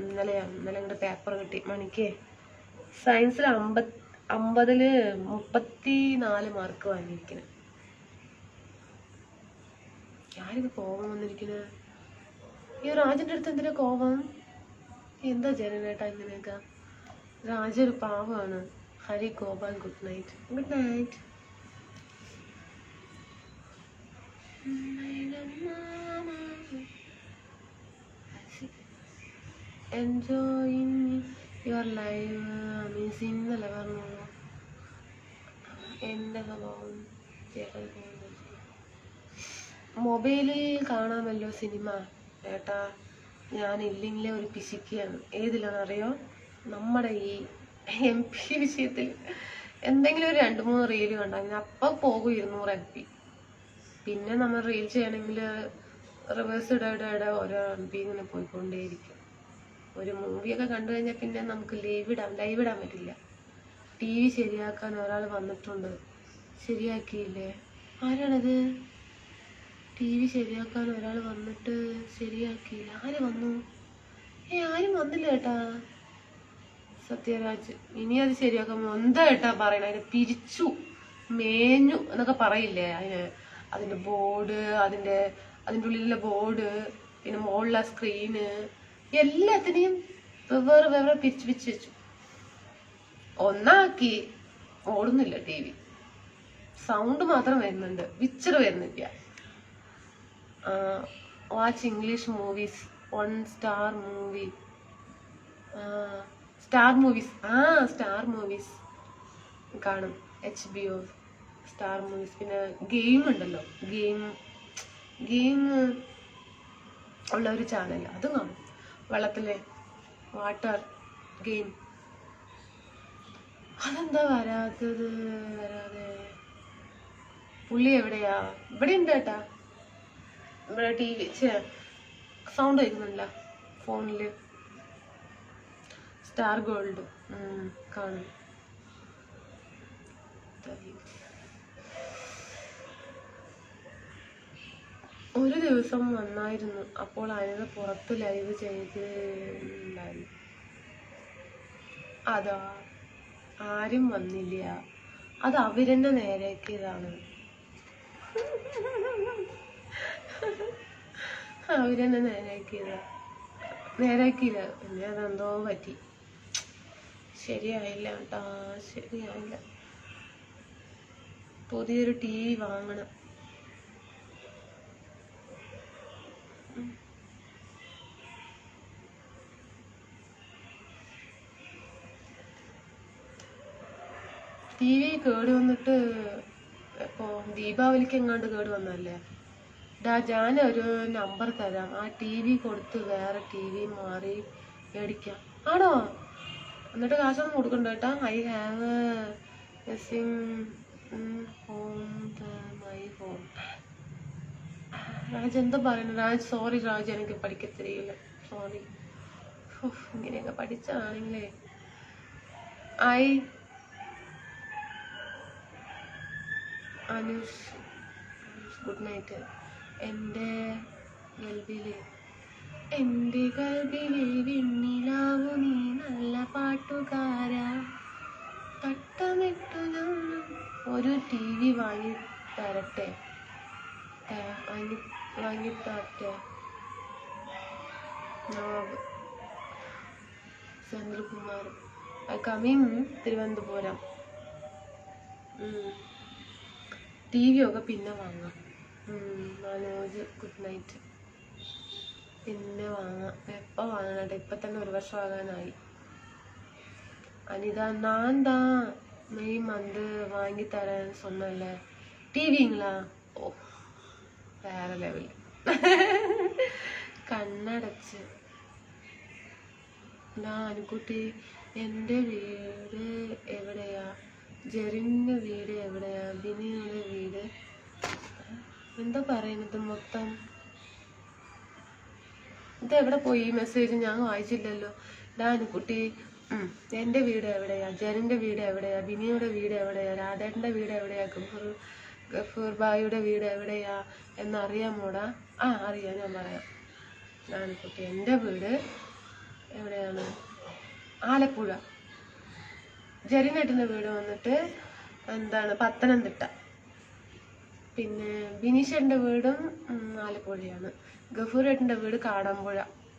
ഇന്നലെ ഇങ്ങോട്ട് പേപ്പർ കിട്ടി. മണിക്ക് സയൻസിൽ 50-ല് 34 മാർക്ക് വാങ്ങിയിരിക്കുന്നത്. ആരിത് കോപം വന്നിരിക്കുന്നത്? ഈ രാജന്റെ അടുത്ത് എന്തിനാ കോപം? എന്താ ജനനേട്ടാ ഇങ്ങനെയൊക്കെ? രാജ ഒരു പാവമാണ്. Hari Gopal, good night. Good night. Enjoying your live amazing എന്നല്ല പറഞ്ഞോളൂ. എൻ്റെ സ്വഭാവം മൊബൈലിൽ കാണാമല്ലോ സിനിമ ഏട്ടാ. ഞാനില്ലെങ്കിലേ ഒരു പിശിക്കുകയാണ്. ഏതിലാണെന്നറിയോ? നമ്മുടെ ഈ MP വിഷയത്തിൽ എന്തെങ്കിലും ഒരു 2-3 റീല് കണ്ടാൽ അപ്പം പോകും 200 MP. പിന്നെ നമ്മൾ റീൽ ചെയ്യണമെങ്കിൽ റിവേഴ്സ് ഇട ഓരോ MP ഇങ്ങനെ പോയിക്കൊണ്ടേയിരിക്കും. ഒരു മൂവിയൊക്കെ കണ്ടു കഴിഞ്ഞാൽ പിന്നെ നമുക്ക് ലൈവ് ഇടാൻ പറ്റില്ല. TV ശരിയാക്കാൻ ഒരാൾ വന്നിട്ടുണ്ട്, ശരിയാക്കിയില്ലേ? ആരാണത്? TV ശരിയാക്കാൻ ഒരാൾ വന്നിട്ട് ശരിയാക്കിയില്ല. ആര് വന്നു? ആരും വന്നില്ല ഏട്ടാ. സത്യരാജ് ഇനി അത് ശരിയാക്കാൻ എന്താ ഏട്ടാ പറയണ? അതിനെ പിരിച്ചു മേഞ്ഞു എന്നൊക്കെ പറയില്ലേ? അതിന്റെ ബോർഡ്, അതിന്റെ ഉള്ളിലുള്ള ബോർഡ്, പിന്നെ മുകളിലെ സ്ക്രീന്, എല്ലാത്തിനെയും വെവ്വേറെ പിരിച്ചു വെച്ചു. ഒന്നാക്കി ഓടുന്നില്ല TV. സൗണ്ട് മാത്രം വരുന്നുണ്ട്, പിക്ചർ വരുന്നില്ല. Watch English movies, 1 star movie. Star movies കാണും. HBO star movies. പിന്നെ ഗെയിം ഉണ്ടല്ലോ, ഗെയിം ഉള്ള ഒരു ചാനൽ, അത് കാണും. വെള്ളത്തിലെ വാട്ടർ ഗെയിം. അതെന്താ വരാതെ? പുള്ളി എവിടെയാ? ഇവിടെ ഉണ്ട് ഏട്ടാ. ഇവിടെ TV സൗണ്ട് കേൾക്കുന്നില്ല ഫോണില്. സ്റ്റാർ ഗോൾഡ് കാണും. ഒരു ദിവസം വന്നായിരുന്നു. അപ്പോൾ അനിത പുറത്ത് ലൈവ് ചെയ്തിട്ടുണ്ടായിരുന്നു. അതാ ആരും വന്നില്ല. അത് അവരെന്നെ നേരാക്കിയതാണ്. അവരെന്നെ നേരാക്കിയില്ല. പിന്നെ അതെന്തോ പറ്റി, ശരിയായില്ല കേട്ടാ, ശരിയായില്ല. പുതിയൊരു TV വാങ്ങണം. TV കേട് വന്നിട്ട് ഇപ്പോൾ ദീപാവലിക്ക് എങ്ങാണ്ട് കേട് വന്നല്ലേ. ഞാനൊരു നമ്പർ തരാം. ആ TV കൊടുത്ത് വേറെ TV മാറി മേടിക്കാം. ആണോ? എന്നിട്ട് കാശൊന്നും കൊടുക്കണ്ട കേട്ടാ. I have my home. Raj എന്താ പറയുന്നത്? രാജ് സോറി രാജ്, എനിക്ക് പഠിക്കത്തില്ല, സോറി. ഇങ്ങനെയൊക്കെ പഠിച്ചാണെങ്കിലേ. Anush good night. എൻ്റെ കൽബിലെ വെണ്ണിലാവു നീ നല്ല പാട്ടുകാരാ. തട്ടമിട്ടു ഒരു TV വാങ്ങി തരട്ടെ? വാങ്ങിത്തരട്ടെ? ചന്ദ്രകുമാർ കമ്മിങ് തിരുവനന്തപുരം. TV ഒക്കെ പിന്നെ വാങ്ങാം. Manoj good night. പിന്നെ വാങ്ങാം. എപ്പോൾ വാങ്ങണട്ടെ? ഇപ്പം തന്നെ 1 വർഷം ആകാനായി. அனிதா நான் தான் மே மந்த் வாங்கி தரேன்னு சொன்னல டிவிங்களா? ஓ வேற லெவல். കണ്ണടച്ച്. അനുക്കുട്ടി എൻ്റെ വീട് എവിടെയാ? ജെറിൻ്റെ വീട് എവിടെയാ? ബിനിയുടെ വീട് എന്താ പറയുന്നത് മൊത്തം? ഇതെവിടെ പോയി ഈ മെസ്സേജ്? ഞാൻ വായിച്ചില്ലല്ലോ. അനുക്കുട്ടി എൻ്റെ വീട് എവിടെയാ? ജെറിൻ്റെ വീട് എവിടെയാ? ബിനിയുടെ വീട് എവിടെയാ? രാധേട്ടൻ്റെ വീട് എവിടെയാ? ഗഫൂർ ബായിയുടെ വീട് എവിടെയാ എന്നറിയാമോടാ? അറിയാം, ഞാൻ പറയാം. അനുക്കുട്ടി എൻ്റെ വീട് എവിടെയാണ്? ആലപ്പുഴ. ജെറിനേട്ടൻ്റെ വീട് വന്നിട്ട് എന്താണ് പത്തനംതിട്ട. പിന്നെ ബിനീഷേട്ടൻ്റെ വീടും ആലപ്പുഴയാണ്. ഗഫൂരേട്ടൻ്റെ വീട് കാടാമ്പുഴ,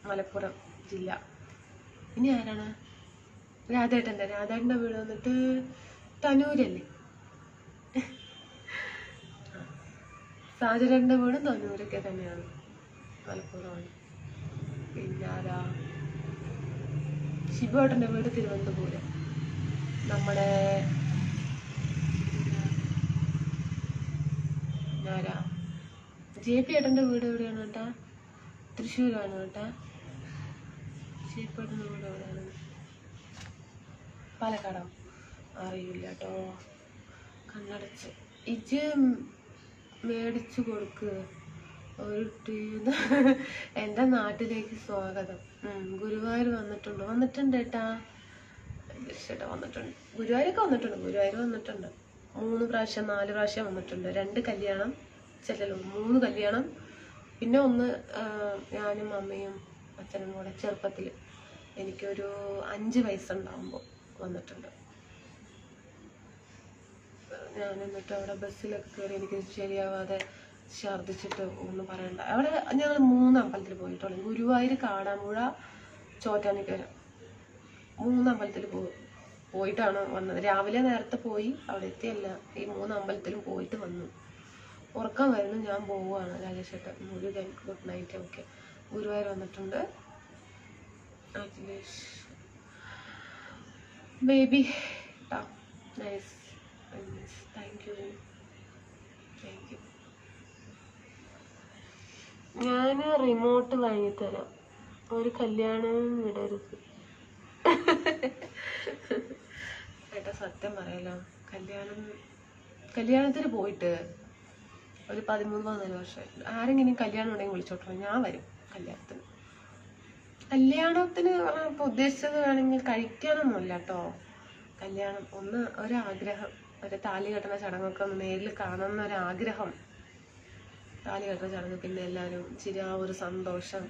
മലപ്പുറം ജില്ല. ഇനി ആരാണ്? രാധേട്ടൻ്റെ വീട് വന്നിട്ട് തനൂരല്ലേ. സാജരേട്ടൻ്റെ വീടും തനൂരൊക്കെ തന്നെയാണ്, മലപ്പുറമാണ്. പിന്നെ ആരാ? ശിബുവേട്ടൻ്റെ വീട് തിരുവനന്തപുരം. നമ്മുടെ ആരാ? JP ഏട്ടൻ്റെ വീട് എവിടെയാണ് കേട്ടാ? തൃശ്ശൂരാണ് കേട്ടാ. JP ഏട്ടൻ്റെ വീട് എവിടെയാണ്? പാലക്കാടോ? അറിയില്ല കേട്ടോ, കണ്ണടച്ച്. ഇജ് മേടിച്ചു കൊടുക്ക് ഒരു എൻ്റെ നാട്ടിലേക്ക് സ്വാഗതം. ഗുരുവായൂർ വന്നിട്ടുണ്ട് ഏട്ടാ. ചേട്ടാ വന്നിട്ടുണ്ട്, ഗുരുവായൂരൊക്കെ വന്നിട്ടുണ്ട്. ഗുരുവായൂർ വന്നിട്ടുണ്ട് 3 പ്രാവശ്യം 4 പ്രാവശ്യം വന്നിട്ടുണ്ട്. 2 കല്യാണം, 3 കല്യാണം, പിന്നെ ഒന്ന് ഞാനും അമ്മയും അച്ഛനും കൂടെ ചെറുപ്പത്തിൽ എനിക്കൊരു 5 വയസ്സുണ്ടാകുമ്പോൾ വന്നിട്ടുണ്ട്. ഞാൻ എന്നിട്ട് അവിടെ ബസ്സിലൊക്കെ കയറി എനിക്ക് ശരിയാവാതെ ഛർദ്ദിച്ചിട്ട് ഒന്നും പറയണ്ട. അവിടെ ഞങ്ങൾ 3 അമ്പലത്തിൽ പോയിട്ടുള്ളൂ. ഗുരുവായൂർ, കാടാമ്പുഴ, ചോറ്റാനിക്കര 3 അമ്പലത്തിൽ പോയിട്ടാണ് വന്നത്. രാവിലെ നേരത്തെ പോയി അവിടെ എത്തിയല്ല, ഈ 3 അമ്പലത്തിലും പോയിട്ട് വന്നു. ഉറക്കം വരുന്നു, ഞാൻ പോവുകയാണ്. രാജേഷേട്ടൻ മുഴുവൻ ഗുഡ് നൈറ്റ്. ഓക്കെ, ഗുരുവായൂർ വന്നിട്ടുണ്ട്. Akhilesh baby nice, thank you. ഞാൻ റിമോട്ട് വാങ്ങിത്തരാം, ഒരു കല്യാണം വിടരുത്. ഏട്ടാ സത്യം പറയാലോ, കല്യാണത്തിന് പോയിട്ട് ഒരു 13-14 വർഷമായി. ആരെങ്കിലും കല്യാണം ഉണ്ടെങ്കിൽ വിളിച്ചോട്ടോ, ഞാൻ വരും കല്യാണത്തിന്. ഇപ്പൊ ഉദ്ദേശിച്ചത് വേണമെങ്കിൽ കഴിക്കാനൊന്നുമല്ല കേട്ടോ. കല്യാണം ഒരാഗ്രഹം, ഒരു താലി കെട്ടുന്ന ചടങ്ങൊക്കെ ഒന്ന് നേരിൽ കാണുന്ന ഒരാഗ്രഹം. താലി കെട്ടുന്ന ചടങ്ങ്, പിന്നെ എല്ലാവരും ഒരു സന്തോഷം,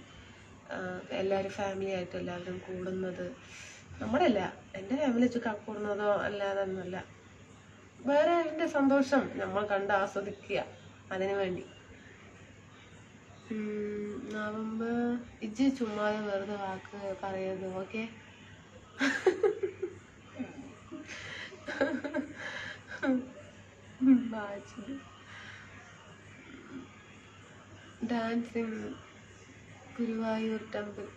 എല്ലാവരും ഫാമിലി ആയിട്ട് എല്ലാവരും കൂടുന്നത്. നമ്മുടെ അല്ല, എൻ്റെ ഫാമിലി വെച്ച് കൂടുന്നതോ അല്ലാതെ ഒന്നുമല്ല, വേറെ എൻ്റെ സന്തോഷം നമ്മൾ കണ്ട് ആസ്വദിക്കുക, അതിനു വേണ്ടി. നവംബർ ഇജ്ജ് ചുമ്മാതെ വെറുതെ വാക്ക് പറയരുത്, okay? Dancing Guruvayur temple,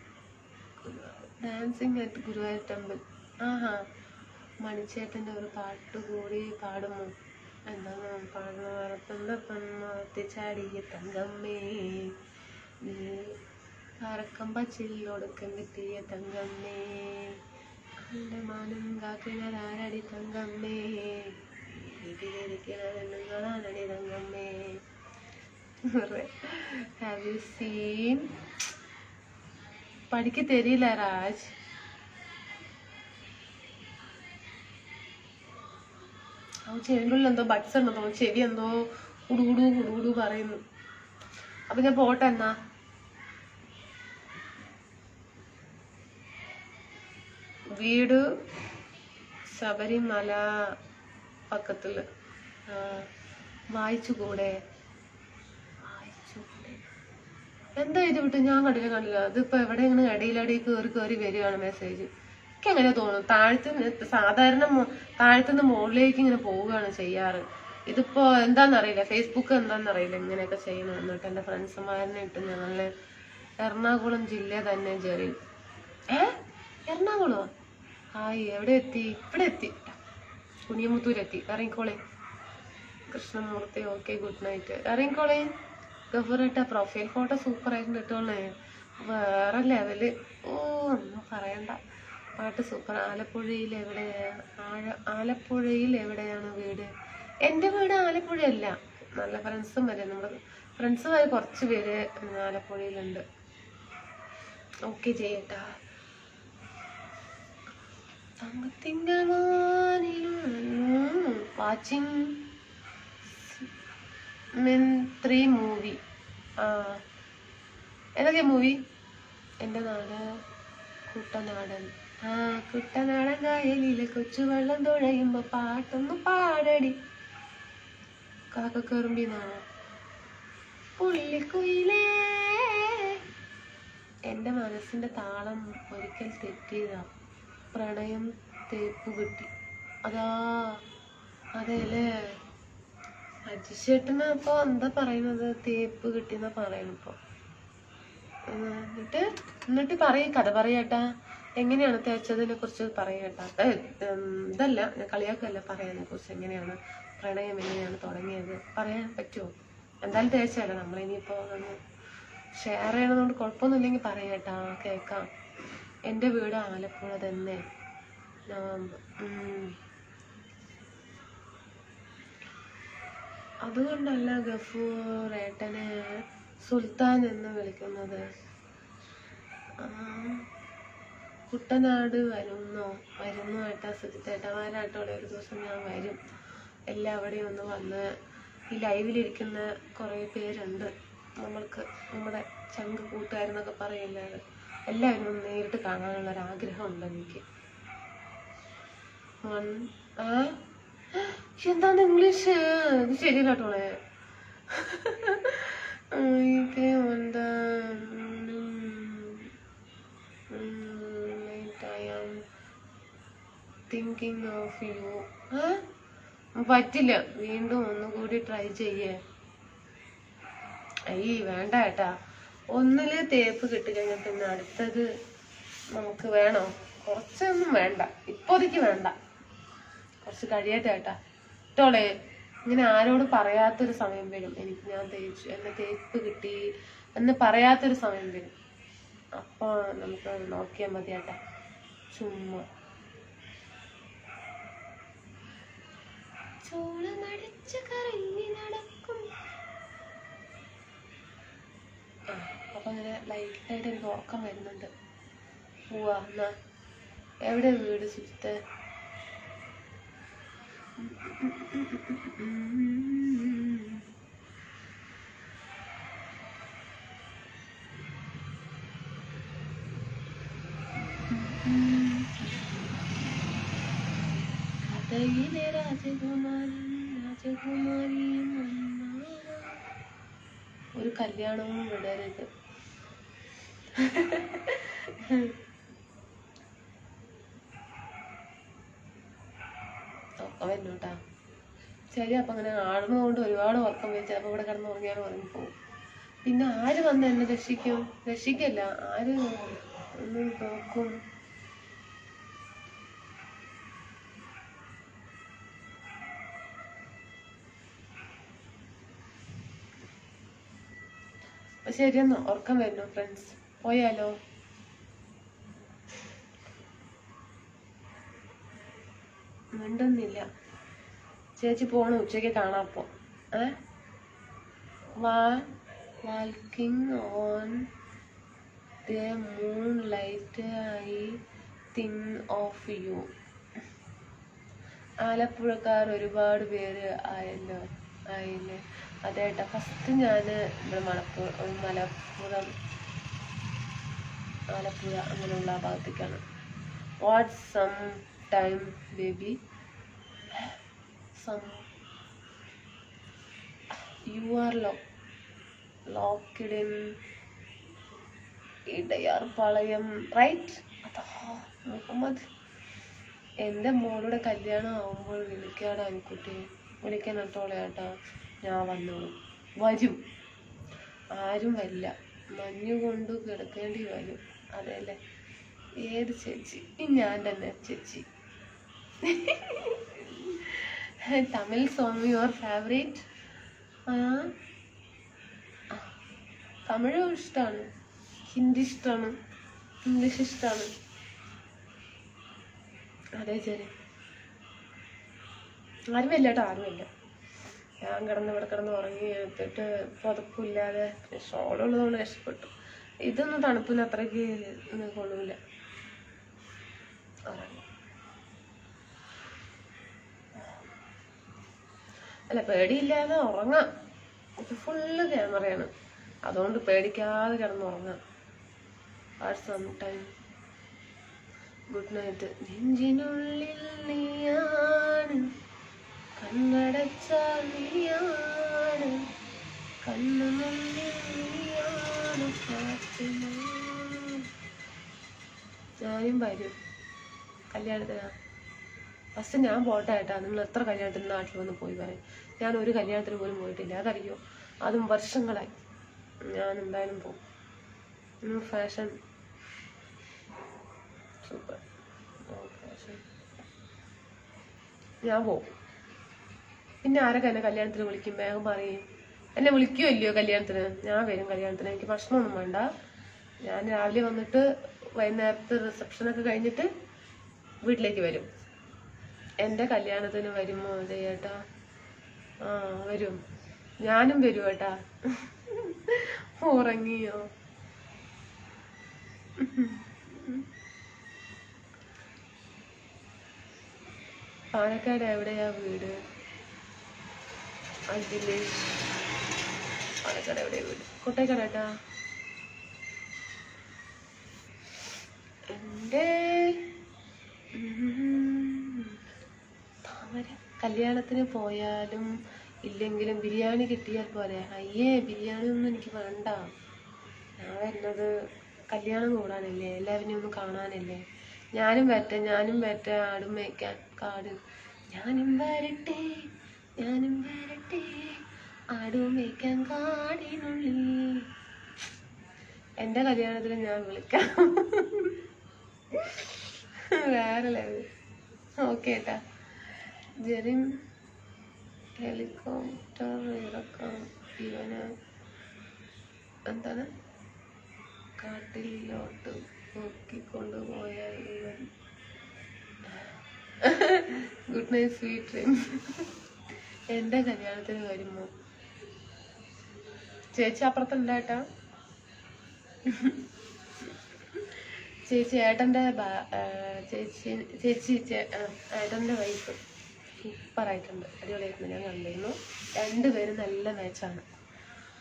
dancing at Guruvayur temple. ആഹാ, മണിച്ചേട്ടൻ്റെ ഒരു പാട്ട് കൂടി പാടുമോ? എന്താണ് പാടുന്ന? മരത്തുണ്ട് പെൺമത്തിച്ചാടിയ തങ്കമ്മേ, നീ അരക്കം പച്ചിലൊടുക്കം കിട്ടിയ തങ്കമ്മേ, എൻ്റെ മാനം കാക്കുന്നതാരടി തങ്കമ്മേ, ഇതിലിരിക്കണതെന്നുകളാണടി തങ്കമ്മേ. Have you seen? പഠിക്ക് തെരിയില്ല രാജ്. ചെവിൻ്റെ ഉള്ളിൽ എന്തോ ബഡ്സ് ഉണ്ടോ തോന്നുന്നു, ചെവി എന്തോ കുടുകുടു പറയുന്നു. അപ്പൊ ഞാൻ പോട്ടെ എന്നാ. വീട് ശബരിമല പക്കത്തില്. വായിച്ചുകൂടെ? എന്താ ഇത് വിട്ട്? ഞാൻ കണ്ടില്ല. അതിപ്പോ എവിടെ ഇങ്ങനെ ഇടയിലടി കയറി വരികയാണ് മെസ്സേജ്. എനിക്ക് അങ്ങനെ തോന്നുന്നു, സാധാരണ താഴത്തുനിന്ന് മുകളിലേക്ക് ഇങ്ങനെ പോവുകയാണ് ചെയ്യാറ്. ഇതിപ്പോ എന്താന്നറിയില്ല, ഫേസ്ബുക്ക് എന്താന്നറിയില്ല ഇങ്ങനെയൊക്കെ ചെയ്യണം. എന്നിട്ട് എൻ്റെ ഫ്രണ്ട്സുമാരനെ ഇട്ട് ഞങ്ങള് എറണാകുളം ജില്ല തന്നെ ജെറി. എറണാകുളമോ? ഹായ്, എവിടെ എത്തി? ഇവിടെ എത്തി, കുനിയമുത്തൂരെത്തി. ഇറങ്ങിക്കോളെ കൃഷ്ണമൂർത്തി. Okay, good night. ഇറങ്ങിക്കോളെ. ഗഫൂരേട്ട പ്രൊഫൈൽ ഫോട്ടോ സൂപ്പർ ആയിട്ട് ഇട്ടോളേ, വേറെ ലെവല്. ഒന്നും പറയണ്ട, പാട്ട് സൂപ്പർ. ആലപ്പുഴയിൽ എവിടെയാണ് വീട്? എൻ്റെ വീട് ആലപ്പുഴയല്ല, നല്ല ഫ്രണ്ട്സും വരെ, നമ്മുടെ ഫ്രണ്ട്സുമായി കുറച്ച് പേര് ആലപ്പുഴയിലുണ്ട്. ഓക്കെ ചെയ്യട്ടാ. വാച്ചിങ് മിൻ 3 മൂവി. ഏതൊക്കെയാ മൂവി? എൻ്റെ നാട് കുട്ടനാടൻ. ആ കുട്ടനാടൻ കായലിലെ കൊച്ചു വെള്ളം തുഴയുമ്പോ പാട്ടൊന്ന് പാടടി. കാക്കക്കറുമ്പിന്നാണോ? പുള്ളിക്കുയിലേ. എൻ്റെ മനസ്സിന്റെ താളം ഒരിക്കൽ തെറ്റിയതാ. പ്രണയം തേപ്പ് കിട്ടി. അതാ അതെല്ലേ. അജിഷേട്ടന് അപ്പൊ എന്താ പറയുന്നത്? തേപ്പ് കിട്ടിയെന്നാ പറയുന്നു ഇപ്പൊ. എന്നിട്ട് കഥ പറയേട്ടാ. എങ്ങനെയാണ് തേച്ചതിനെ കുറിച്ച് പറയേട്ടാ. ഇതല്ല, കളിയാക്കല്ല, പറയാനെ കുറിച്ച്. എങ്ങനെയാണ് പ്രണയം, എങ്ങനെയാണ് തുടങ്ങിയത് പറയാൻ പറ്റുമോ? എന്തായാലും തേച്ചല്ല. നമ്മളിനിയിപ്പോ ഒന്ന് ഷെയർ ചെയ്യണതുകൊണ്ട് കുഴപ്പമൊന്നുമില്ലെങ്കിൽ പറയേട്ടാ, കേൾക്കാം. എൻ്റെ വീട് ആലപ്പുഴ തന്നെ. അതുകൊണ്ടല്ല ഗഫൂർ ഏട്ടനെ സുൽത്താൻ എന്ന് വിളിക്കുന്നത്. കുട്ടനാട് വരുന്നു ഏട്ടാ. സുജിത്തേട്ടാ വരാട്ടോടെ. ഒരു ദിവസം ഞാൻ വരും. എല്ലാവരുടെയും ഒന്ന് വന്ന് ഈ ലൈവിലിരിക്കുന്ന കുറേ പേരുണ്ട് നമ്മൾക്ക്, നമ്മുടെ ചങ്ക് കൂട്ടുകാരെന്നൊക്കെ പറയില്ലേ, എല്ലാവരും ഒന്ന് നേരിട്ട് കാണാനുള്ളൊരാഗ്രഹമുണ്ട് എനിക്ക്. എന്താണ് ഇംഗ്ലീഷ്? ഇത് ശരിയല്ല കേട്ടോളെ. Thinking of U. പറ്റില്ല, വീണ്ടും ഒന്നുകൂടി ട്രൈ ചെയ്യേ. വേണ്ട ഏട്ടാ. ഒന്നില് തേപ്പ് കിട്ടിക്കഴിഞ്ഞാൽ പിന്നെ അടുത്തത് നമുക്ക് വേണോ? കുറച്ചൊന്നും വേണ്ട, ഇപ്പോഴേക്ക് വേണ്ട, കുറച്ച് കഴിയട്ടെ ഏട്ടാ. ഇട്ടോളെ. ഇങ്ങനെ ആരോട് പറയാത്തൊരു സമയം വരും എനിക്ക്. ഞാൻ തേച്ചു, എന്നെ തേപ്പ് കിട്ടി എന്ന് പറയാത്തൊരു സമയം വരും. അപ്പൊ നമുക്ക് നോക്കിയാൽ മതി ഏട്ടാ. ചുമ്മാ ചോളമടിച്ച് കറങ്ങി നടക്കും. അപ്പൊ അങ്ങനെ ലൈറ്റായിട്ട് എനിക്ക് ഉറക്കം വരുന്നുണ്ട്. പോവാ എന്നാ. എവിടെ വീട് സുജിത്തെ? കഥയിലെ രാജകുമാരിയും ഒരു കല്യാണവും വിടരുത്. വരുന്നുട്ടാ. ശരി. അപ്പൊ അങ്ങനെ ആടുന്നതുകൊണ്ട് ഒരുപാട് ഉറക്കം വെച്ച് അപ്പൊ ഇവിടെ കിടന്ന് ഉറങ്ങിയാലും ഉറങ്ങിപ്പോവും. പിന്നെ ആര് വന്ന് എന്നെ രക്ഷിക്കും? രക്ഷിക്കല്ല, ആര് ഒന്ന് നോക്കും? ശരിയെന്നോ, ഉറക്കം വരുന്നു ഫ്രണ്ട്സ്. പോയാലോ? മിണ്ടുന്നില്ല. ചേച്ചി പോണു, ഉച്ചയ്ക്ക് കാണാപ്പോ. Walking on the moon light I think of you. ആലപ്പുഴക്കാർ ഒരുപാട് പേര് ആയില്ലേ? അതേട്ടാ. ഫസ്റ്റ് ഞാൻ ഇവിടെ മലപ്പുറം, ആലപ്പുഴ അങ്ങനെയുള്ള ആ ഭാഗത്തേക്കാണ്. What's some time baby? You are locked in Idayarpalayam, right? അതാ മുഹമ്മദ്. എൻ്റെ മോളുടെ കല്യാണം ആവുമ്പോൾ വിളിക്കാടാ എനിക്കുട്ടി. വിളിക്കാൻ കേട്ടോളേട്ടാ. ഞാൻ വന്നോളും. വരും. ആരും വരില്ല. മഞ്ഞുകൊണ്ട് കിടക്കേണ്ടി വരും. അതെല്ലേ? ഏത് ചേച്ചി? ഞാൻ തന്നെ ചേച്ചി. Tamil song your favourite? Tamil ഇഷ്ടമാണ്, ഹിന്ദി ഇഷ്ടമാണ്, ഇംഗ്ലീഷ് ഇഷ്ടമാണ്. അതെ ശരി. ആരുമില്ല കേട്ടോ, ആരുമില്ല. ഞാൻ ഇവിടെ കിടന്ന് ഉറങ്ങി എടുത്തിട്ട് പുതപ്പില്ലാതെ ഷോളുള്ളതുകൊണ്ട് രക്ഷപ്പെട്ടു. ഇതൊന്നും തണുപ്പിന് അത്രയ്ക്ക് കൊള്ളൂല. അല്ല, പേടിയില്ലാതെ ഉറങ്ങാം. ഇത് ഫുള്ള് ക്യാമറയാണ്, അതുകൊണ്ട് പേടിക്കാതെ കിടന്ന് ഉറങ്ങാം. Good night. നെഞ്ചിനുള്ളിൽ നീയാണ്, കണ്ണടച്ചാൽ നീയാണ്, കണ്ണുനുള്ളിൽ നീയാണ് ഫാത്തിമ. ഞാനും വരും കല്യാണത്തിനാ. ഫസ്റ്റ് ഞാൻ പോട്ടെ ഏട്ടാ. നിങ്ങൾ എത്ര കല്യാണത്തിന് നാട്ടിൽ വന്ന് പോയി പറയും. ഞാൻ ഒരു കല്യാണത്തിന് പോലും പോയിട്ടില്ല, അതറിയോ? അതും വർഷങ്ങളായി. ഞാൻ എന്തായാലും പോകും. Fashion super. ഫാഷൻ ഞാൻ പോകും. പിന്നെ ആരൊക്കെ എന്നെ കല്യാണത്തിന് വിളിക്കും? വേഗം പറയും. എന്നെ വിളിക്കുകയോ ഇല്ലയോ കല്യാണത്തിന്? ഞാൻ വരും കല്യാണത്തിന്. എനിക്ക് ഭക്ഷണമൊന്നും വേണ്ട. ഞാൻ രാവിലെ വന്നിട്ട് വൈകുന്നേരത്തെ റിസപ്ഷനൊക്കെ കഴിഞ്ഞിട്ട് വീട്ടിലേക്ക് വരും. എൻ്റെ കല്യാണത്തിന് വരുമോ ചേട്ടാ? ആ വരും. ഞാനും വരും ഏട്ടാ. ഉറങ്ങിയോ? പാലക്കാട് എവിടെയാ വീട്? അതില് പാലക്കാട് എവിടെയാ വീട്? കോട്ടയക്കാട് ഏട്ടാ. എൻ്റെ താമര. കല്യാണത്തിന് പോയാലും ഇല്ലെങ്കിലും ബിരിയാണി കിട്ടിയാൽ പോരെ. അയ്യേ, ബിരിയാണി ഒന്നും എനിക്ക് വേണ്ട. ഞാൻ വരുന്നത് കല്യാണം കൂടാനല്ലേ, എല്ലാവരെയും ഒന്ന് കാണാനല്ലേ. ഞാനും വരട്ടെ ആടും മേയ്ക്കാൻ കാട്. ഞാനും വരട്ടെ ആടും മേയ്ക്കാൻ കാടിനുള്ളിൽ. എൻ്റെ കല്യാണത്തിന് ഞാൻ വിളിക്കാം. വേറെ ലെവൽ. ഓക്കെ ഏട്ടാ. ജെറിൻ ഹെലികോപ്റ്റർ ഇറക്കാം. ഇവന് എന്താണ് കാട്ടിലോട്ട് നോക്കിക്കൊണ്ടുപോയ ഇവൻ. Good night sweet dreams. എൻ്റെ കല്യാണത്തിന് വരുമോ ചേച്ചി? അപ്പുറത്തുണ്ടായിട്ടാ ചേച്ചി. ഏട്ടൻ്റെ ഏട്ടൻ്റെ വൈഫ് സൂപ്പറായിട്ടുണ്ട്, അടിപൊളിയായിട്ടുണ്ട്. ഞാൻ കണ്ടിരുന്നു. രണ്ടുപേരും നല്ല മാച്ചാണ്.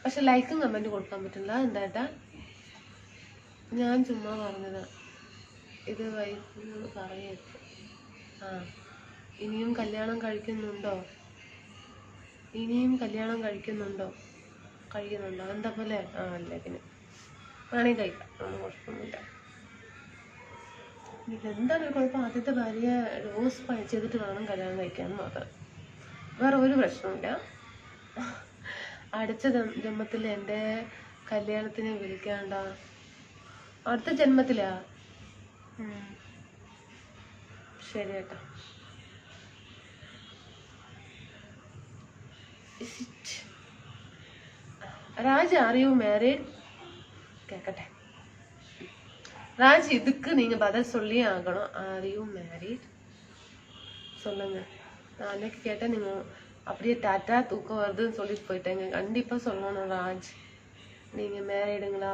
പക്ഷെ ലൈക്കും കമൻറ്റ് കൊടുക്കാൻ പറ്റില്ല. എന്താ ഏട്ടാ? ഞാൻ ചുമ്മാ പറഞ്ഞതാ. ഇത് വൈഫ് പറയരുത്. ആ ഇനിയും കല്യാണം കഴിക്കുന്നുണ്ടോ? എന്താ പോലെ? ആ അല്ലേ, പിന്നെ വേണമെങ്കിൽ കഴിക്കാം, ഒന്നും കുഴപ്പമൊന്നുമില്ല. ഇതെന്താണ് ഒരു കുഴപ്പം? ആദ്യത്തെ ഭാര്യ ഡോസ് ചെയ്തിട്ട് വേണം കല്യാണം കഴിക്കാൻ മാത്രം, വേറെ ഒരു പ്രശ്നമില്ല. അടുത്ത ജന്മത്തിൽ എൻ്റെ കല്യാണത്തിന് വിളിക്കാണ്ട. അടുത്ത ജന്മത്തിലാ? ശരി കേട്ടോ. Raj, are you married? கேட்கட்டே ராஜ், இதுக்கு நீங்க பதில் சொல்லி ஆகணும். ஆர் யூ மேரிட் சொல்லுங்க. நான் அன்னைக்கு கேட்டேன், நீங்க அப்படியே டாட்டா தூக்கம் வருதுன்னு சொல்லிட்டு போயிட்டேங்க. கண்டிப்பா சொல்லணும் ராஜ், நீங்க மேரிடுங்களா?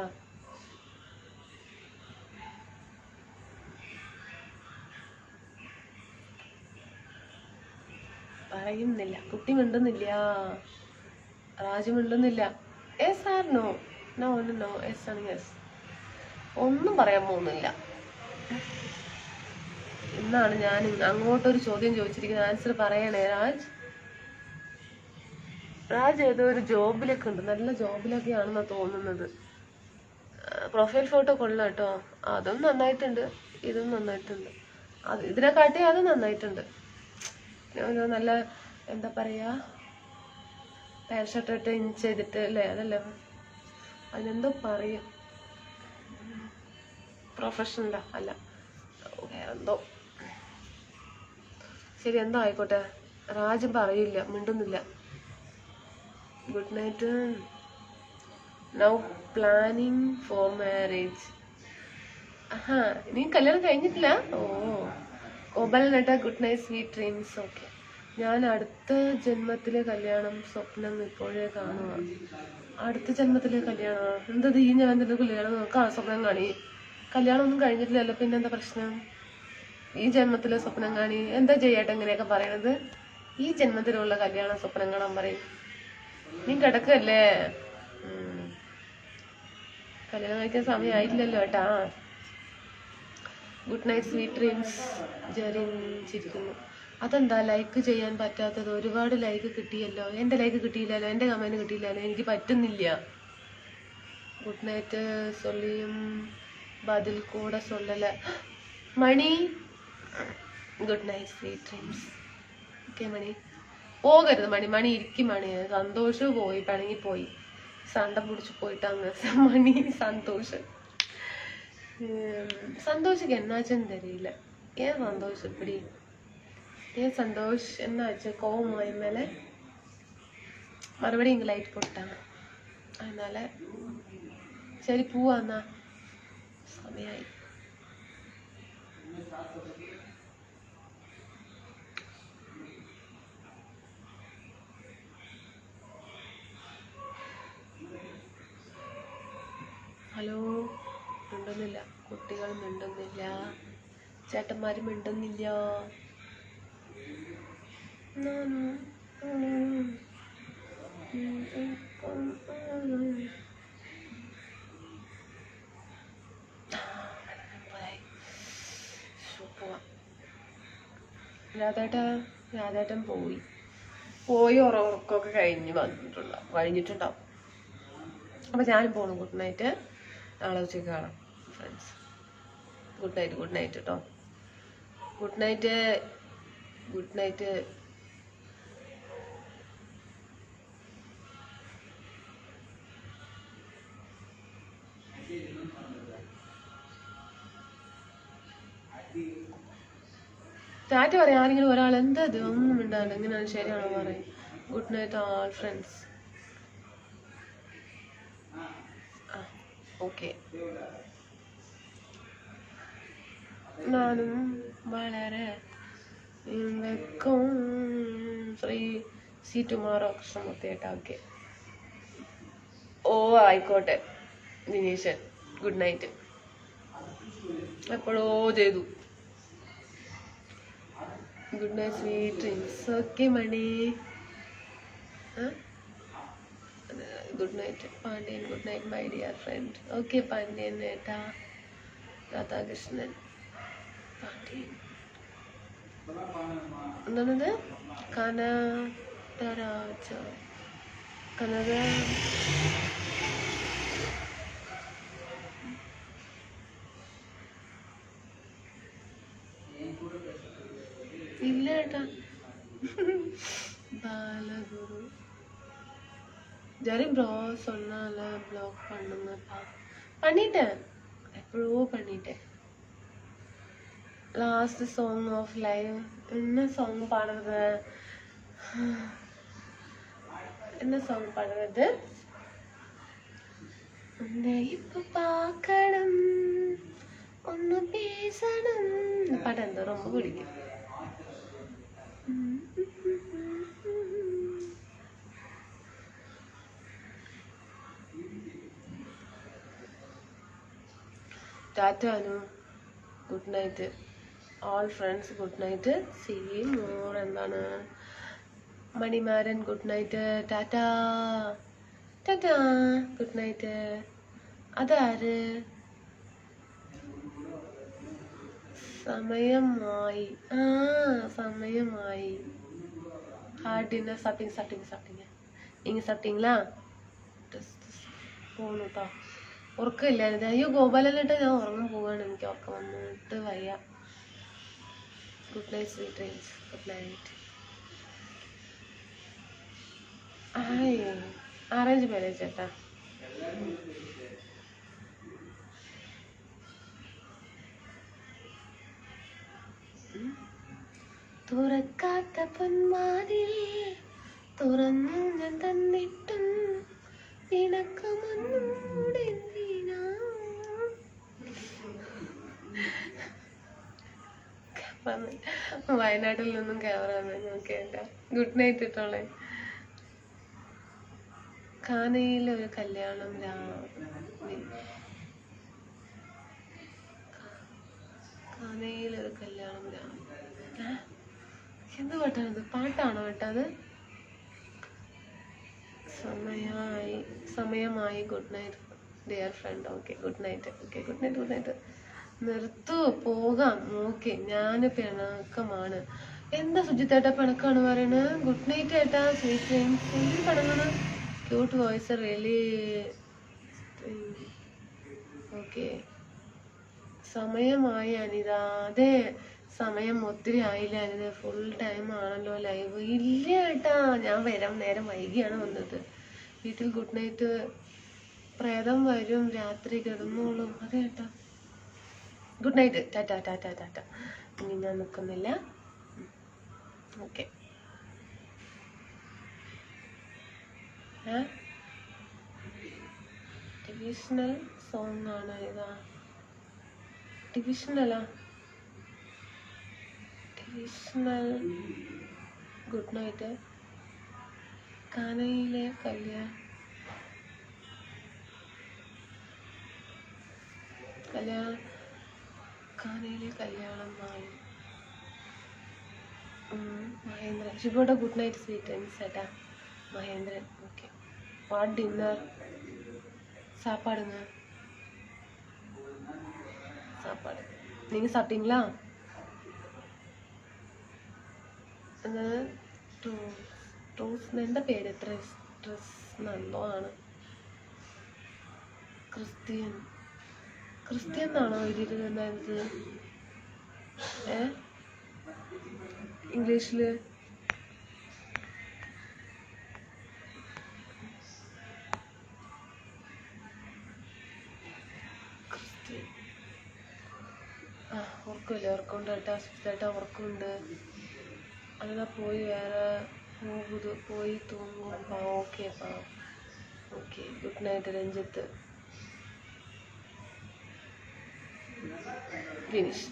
പറയുന്നില്ല. കുട്ടി മിണ്ടുന്നില്ല. രാജു മിണ്ടുന്നില്ല. Yes or no? No no. Yes ആണെങ്കിൽ എസ്. ഒന്നും പറയാൻ പോകുന്നില്ല. ഇന്നാണ് ഞാൻ അങ്ങോട്ടൊരു ചോദ്യം ചോദിച്ചിരിക്കുന്നത്. ആൻസർ പറയണേ രാജ്. രാജ് ഏതോ ഒരു ജോബിലൊക്കെ ഉണ്ട്, നല്ല ജോബിലൊക്കെ ആണെന്നാ തോന്നുന്നത്. പ്രൊഫൈൽ ഫോട്ടോ കൊള്ളാം കേട്ടോ. അതും നന്നായിട്ടുണ്ട്, ഇതും നന്നായിട്ടുണ്ട്. ഇതിനെക്കാട്ടി അത് നന്നായിട്ടുണ്ട്. നല്ല എന്താ പറയാ, പാൻറ് ഷർട്ട് ഇട്ട് ഇഞ്ച് ചെയ്തിട്ട് അല്ലേ, അതല്ലേ അതിനെന്തോ പറയും, പ്രൊഫഷണലാ അല്ല വേറെന്തോ. ശരി, എന്തോ ആയിക്കോട്ടെ. രാജ് പറയില്ല, മിണ്ടുന്നില്ല. Good night. Now planning for marriage. ആഹാ, നീ കല്യാണം കഴിഞ്ഞിട്ടില്ല? ഓ കോബലിനേട്ടാ. Good night sweet dreams. Okay. ഞാൻ അടുത്ത ജന്മത്തിലെ കല്യാണം സ്വപ്നം ഇപ്പോഴേ കാണുക. അടുത്ത ജന്മത്തിലെ കല്യാണം എന്തത്? ഈ ജന്മത്തിലെ കല്യാണം സ്വപ്നം കാണി. കല്യാണം ഒന്നും കഴിഞ്ഞിട്ടില്ലല്ലോ, പിന്നെന്താ പ്രശ്നം? ഈ ജന്മത്തിലെ സ്വപ്നം കാണി. എന്താ ചെയ്യട്ടെ ഇങ്ങനെയൊക്കെ പറയണത്? ഈ ജന്മത്തിലുള്ള കല്യാണം സ്വപ്നം കാണാൻ പറയും. നീ കിടക്കല്ലേ? കല്യാണം കഴിക്കാൻ സമയമായിട്ടില്ലല്ലോ ഏട്ടാ. Good night sweet dreams. ജെറിഞ്ചിരിക്കുന്നു. അതെന്താ ലൈക്ക് ചെയ്യാൻ പറ്റാത്തത്? ഒരുപാട് ലൈക്ക് കിട്ടിയല്ലോ. എൻ്റെ ലൈക്ക് കിട്ടിയില്ലല്ലോ, എൻ്റെ കമൻറ്റ് കിട്ടിയില്ലല്ലോ, എനിക്ക് പറ്റുന്നില്ല. ഗുഡ് നൈറ്റ് സൊല്ലിയും ബതിൽ കൂടെ സൊല്ലല Mani. Good night sweet dreams. Okay Mani, പോകരുത് മണി. മണി ഇരിക്കും മണി. സന്തോഷ് പോയി, പിണങ്ങിപ്പോയി, സണ്ട പിടിച്ച് പോയിട്ട് അങ്ങ് മണി. சந்தோஷுக்கு என்னாச்சுன்னு தெரியல. ஏன் சந்தோஷ் இப்படி? ஏன் சந்தோஷ் என்னாச்சு? கோவமா என் மேலே? மறுபடியும் இங்கே லைட் போட்டாங்க, அதனால சரி பூவாண்ணா சமையாய். ഹലോ, മിണ്ടുന്നില്ല കുട്ടികൾ, മിണ്ടുന്നില്ല ചേട്ടന്മാർ, മിണ്ടുന്നില്ല. രാധേട്ടൻ പോയി ഉറക്കമൊക്കെ കഴിഞ്ഞിട്ടുണ്ടാവും. അപ്പം ഞാനും പോകണം. Good night. നാളെ ഉച്ചയ്ക്ക് കാണാം ഫ്രണ്ട്സ്. ഗുഡ് നൈറ്റ് കേട്ടോ. Good night. ടാറ്റ പറയാം. ആരെങ്കിലും ഒരാൾ എന്താ ഇത് ഒന്നും മിണ്ടാണ്ട് ഇങ്ങനെയാണ്, ശരിയാണോ പറയും. Good night all friends. Okay, നാനും വളരെ സീ ടുമാറോ കൃഷ്ണമൂർത്തിയേട്ടാ. ഓക്കെ, ഓ ആയിക്കോട്ടെ ദിനേശൻ. Good night. എപ്പോഴോ ചെയ്തു. Good night sweet dreams. Okay Mani. Good night Pandian. Good night my dear friend. Okay Pandian ഏട്ടാ. രാധാകൃഷ്ണൻ പാണ്ഡ്യൻ. എന്താണത്? കനകരാജ. ഇല്ല ഏട്ടാ. ബാലഗുരു ஜரி ப்ரோ சொன்னால ப்ளாக் பண்ணுங்கப்பா. பண்ணிட்டேன், எப்போ பண்ணிட்டேன். லாஸ்ட் சாங் ஆஃப் லைவ் என்ன சாங் பாடுறது? உன்னை இப்ப பார்க்கணும், ஒன்னு பேசணும். இந்த பாட்டு எனக்கு ரொம்ப பிடிக்கும். Tata Anu. Good night all friends. Good night. See more. എന്താണ് Manimaran? Good night. Tata. Good night. അതാര്? സമയമായി. സമയമായി. Had dinner. சாப்பிட்டீங்க நீங்க சாப்பிட்டீங்களா? പോണു കേട്ടോ. ഉറക്കമില്ലായിരുന്നു. അയ്യോ ഗോപാലല്ലിട്ട് ഞാൻ ഉറങ്ങാൻ പോവാണ്. എനിക്ക് ഉറക്കം വന്നിട്ട് വയ്യ. Good night sweet dreams. Good night. Arrange marriage ചേട്ടാ. തുറക്കാത്ത പൊന്മാതിൽ തുറന്നു ഞാൻ തന്നിട്ടും വയനാട്ടിൽ നിന്നും ക്യാമറമാൻ നോക്കിയേട്ടാ. ഗുഡ് നൈറ്റ് ഇട്ടോളെ. കാനയിലെ ഒരു കല്യാണം എന്ത് പാട്ടാണിത്? പാട്ടാണോ കേട്ടത്? സമയമായി. Good night dear friend. Okay good night. Okay good night. നിർത്തു പോകാം. ഓക്കെ, ഞാന് പിണക്കമാണ്. എന്താ സുജിത്തേട്ടാ പിണക്കാണ് പറയണ? ഗുഡ് നൈറ്റ് ഏട്ടാ, സ്വീറ്റ് ഡ്രീംസ്. എന്തിനു പിണങ്ങണം? Cute voice really. ഓക്കെ, സമയമായി അനിത. അതെ, സമയം ഒത്തിരി ആയില്ല അനിത. ഫുൾ ടൈം ആണല്ലോ ലൈവ്. ഇല്ല ഏട്ടാ, ഞാൻ വരാം, നേരം വൈകിയാണ് വന്നത്. വീട്ടിൽ ഗുഡ് നൈറ്റ്. പ്രേതം വരും രാത്രി, കിടന്നോളും. അതെ ഏട്ടാ, good night. Tata tata tata. ഇനി ഞാൻ നിൽക്കുന്നില്ല. ഓക്കെ. ഡിവിഷണൽ സോങ് ആണ് ഇതാ. ഡിവിഷണലാ? Divisional good night. കാനയിലെ കാനയിലെ കല്യാണം ആയി. മഹേന്ദ്രൻ. ശിവയുടെ ഗുഡ് നൈറ്റ് സ്വീറ്റ് ഡ്രീംസ് ഏട്ടാ. മഹേന്ദ്രൻ. ഓക്കെ. What dinner? சாப்பாடுங்க. சாப்பாடு. நீங்கள் சாப்பிட்டீங்களா? അത് ടോസ് എന്താ പേര്? ഡ്രസ് എന്തോ ആണ്. ക്രിസ്ത്യൻ എന്നാണോ എഴുതിയിരുന്നത്? ഇംഗ്ലീഷില് ഉറക്കമില്ല. ഉറക്കമുണ്ട് ഏട്ടാ, സുഖേട്ടാ ഉറക്കമുണ്ട്. അതാ പോയി വേറെ പോയി തൂങ്ങും. Okay okay. Good night Ranjith. Finish.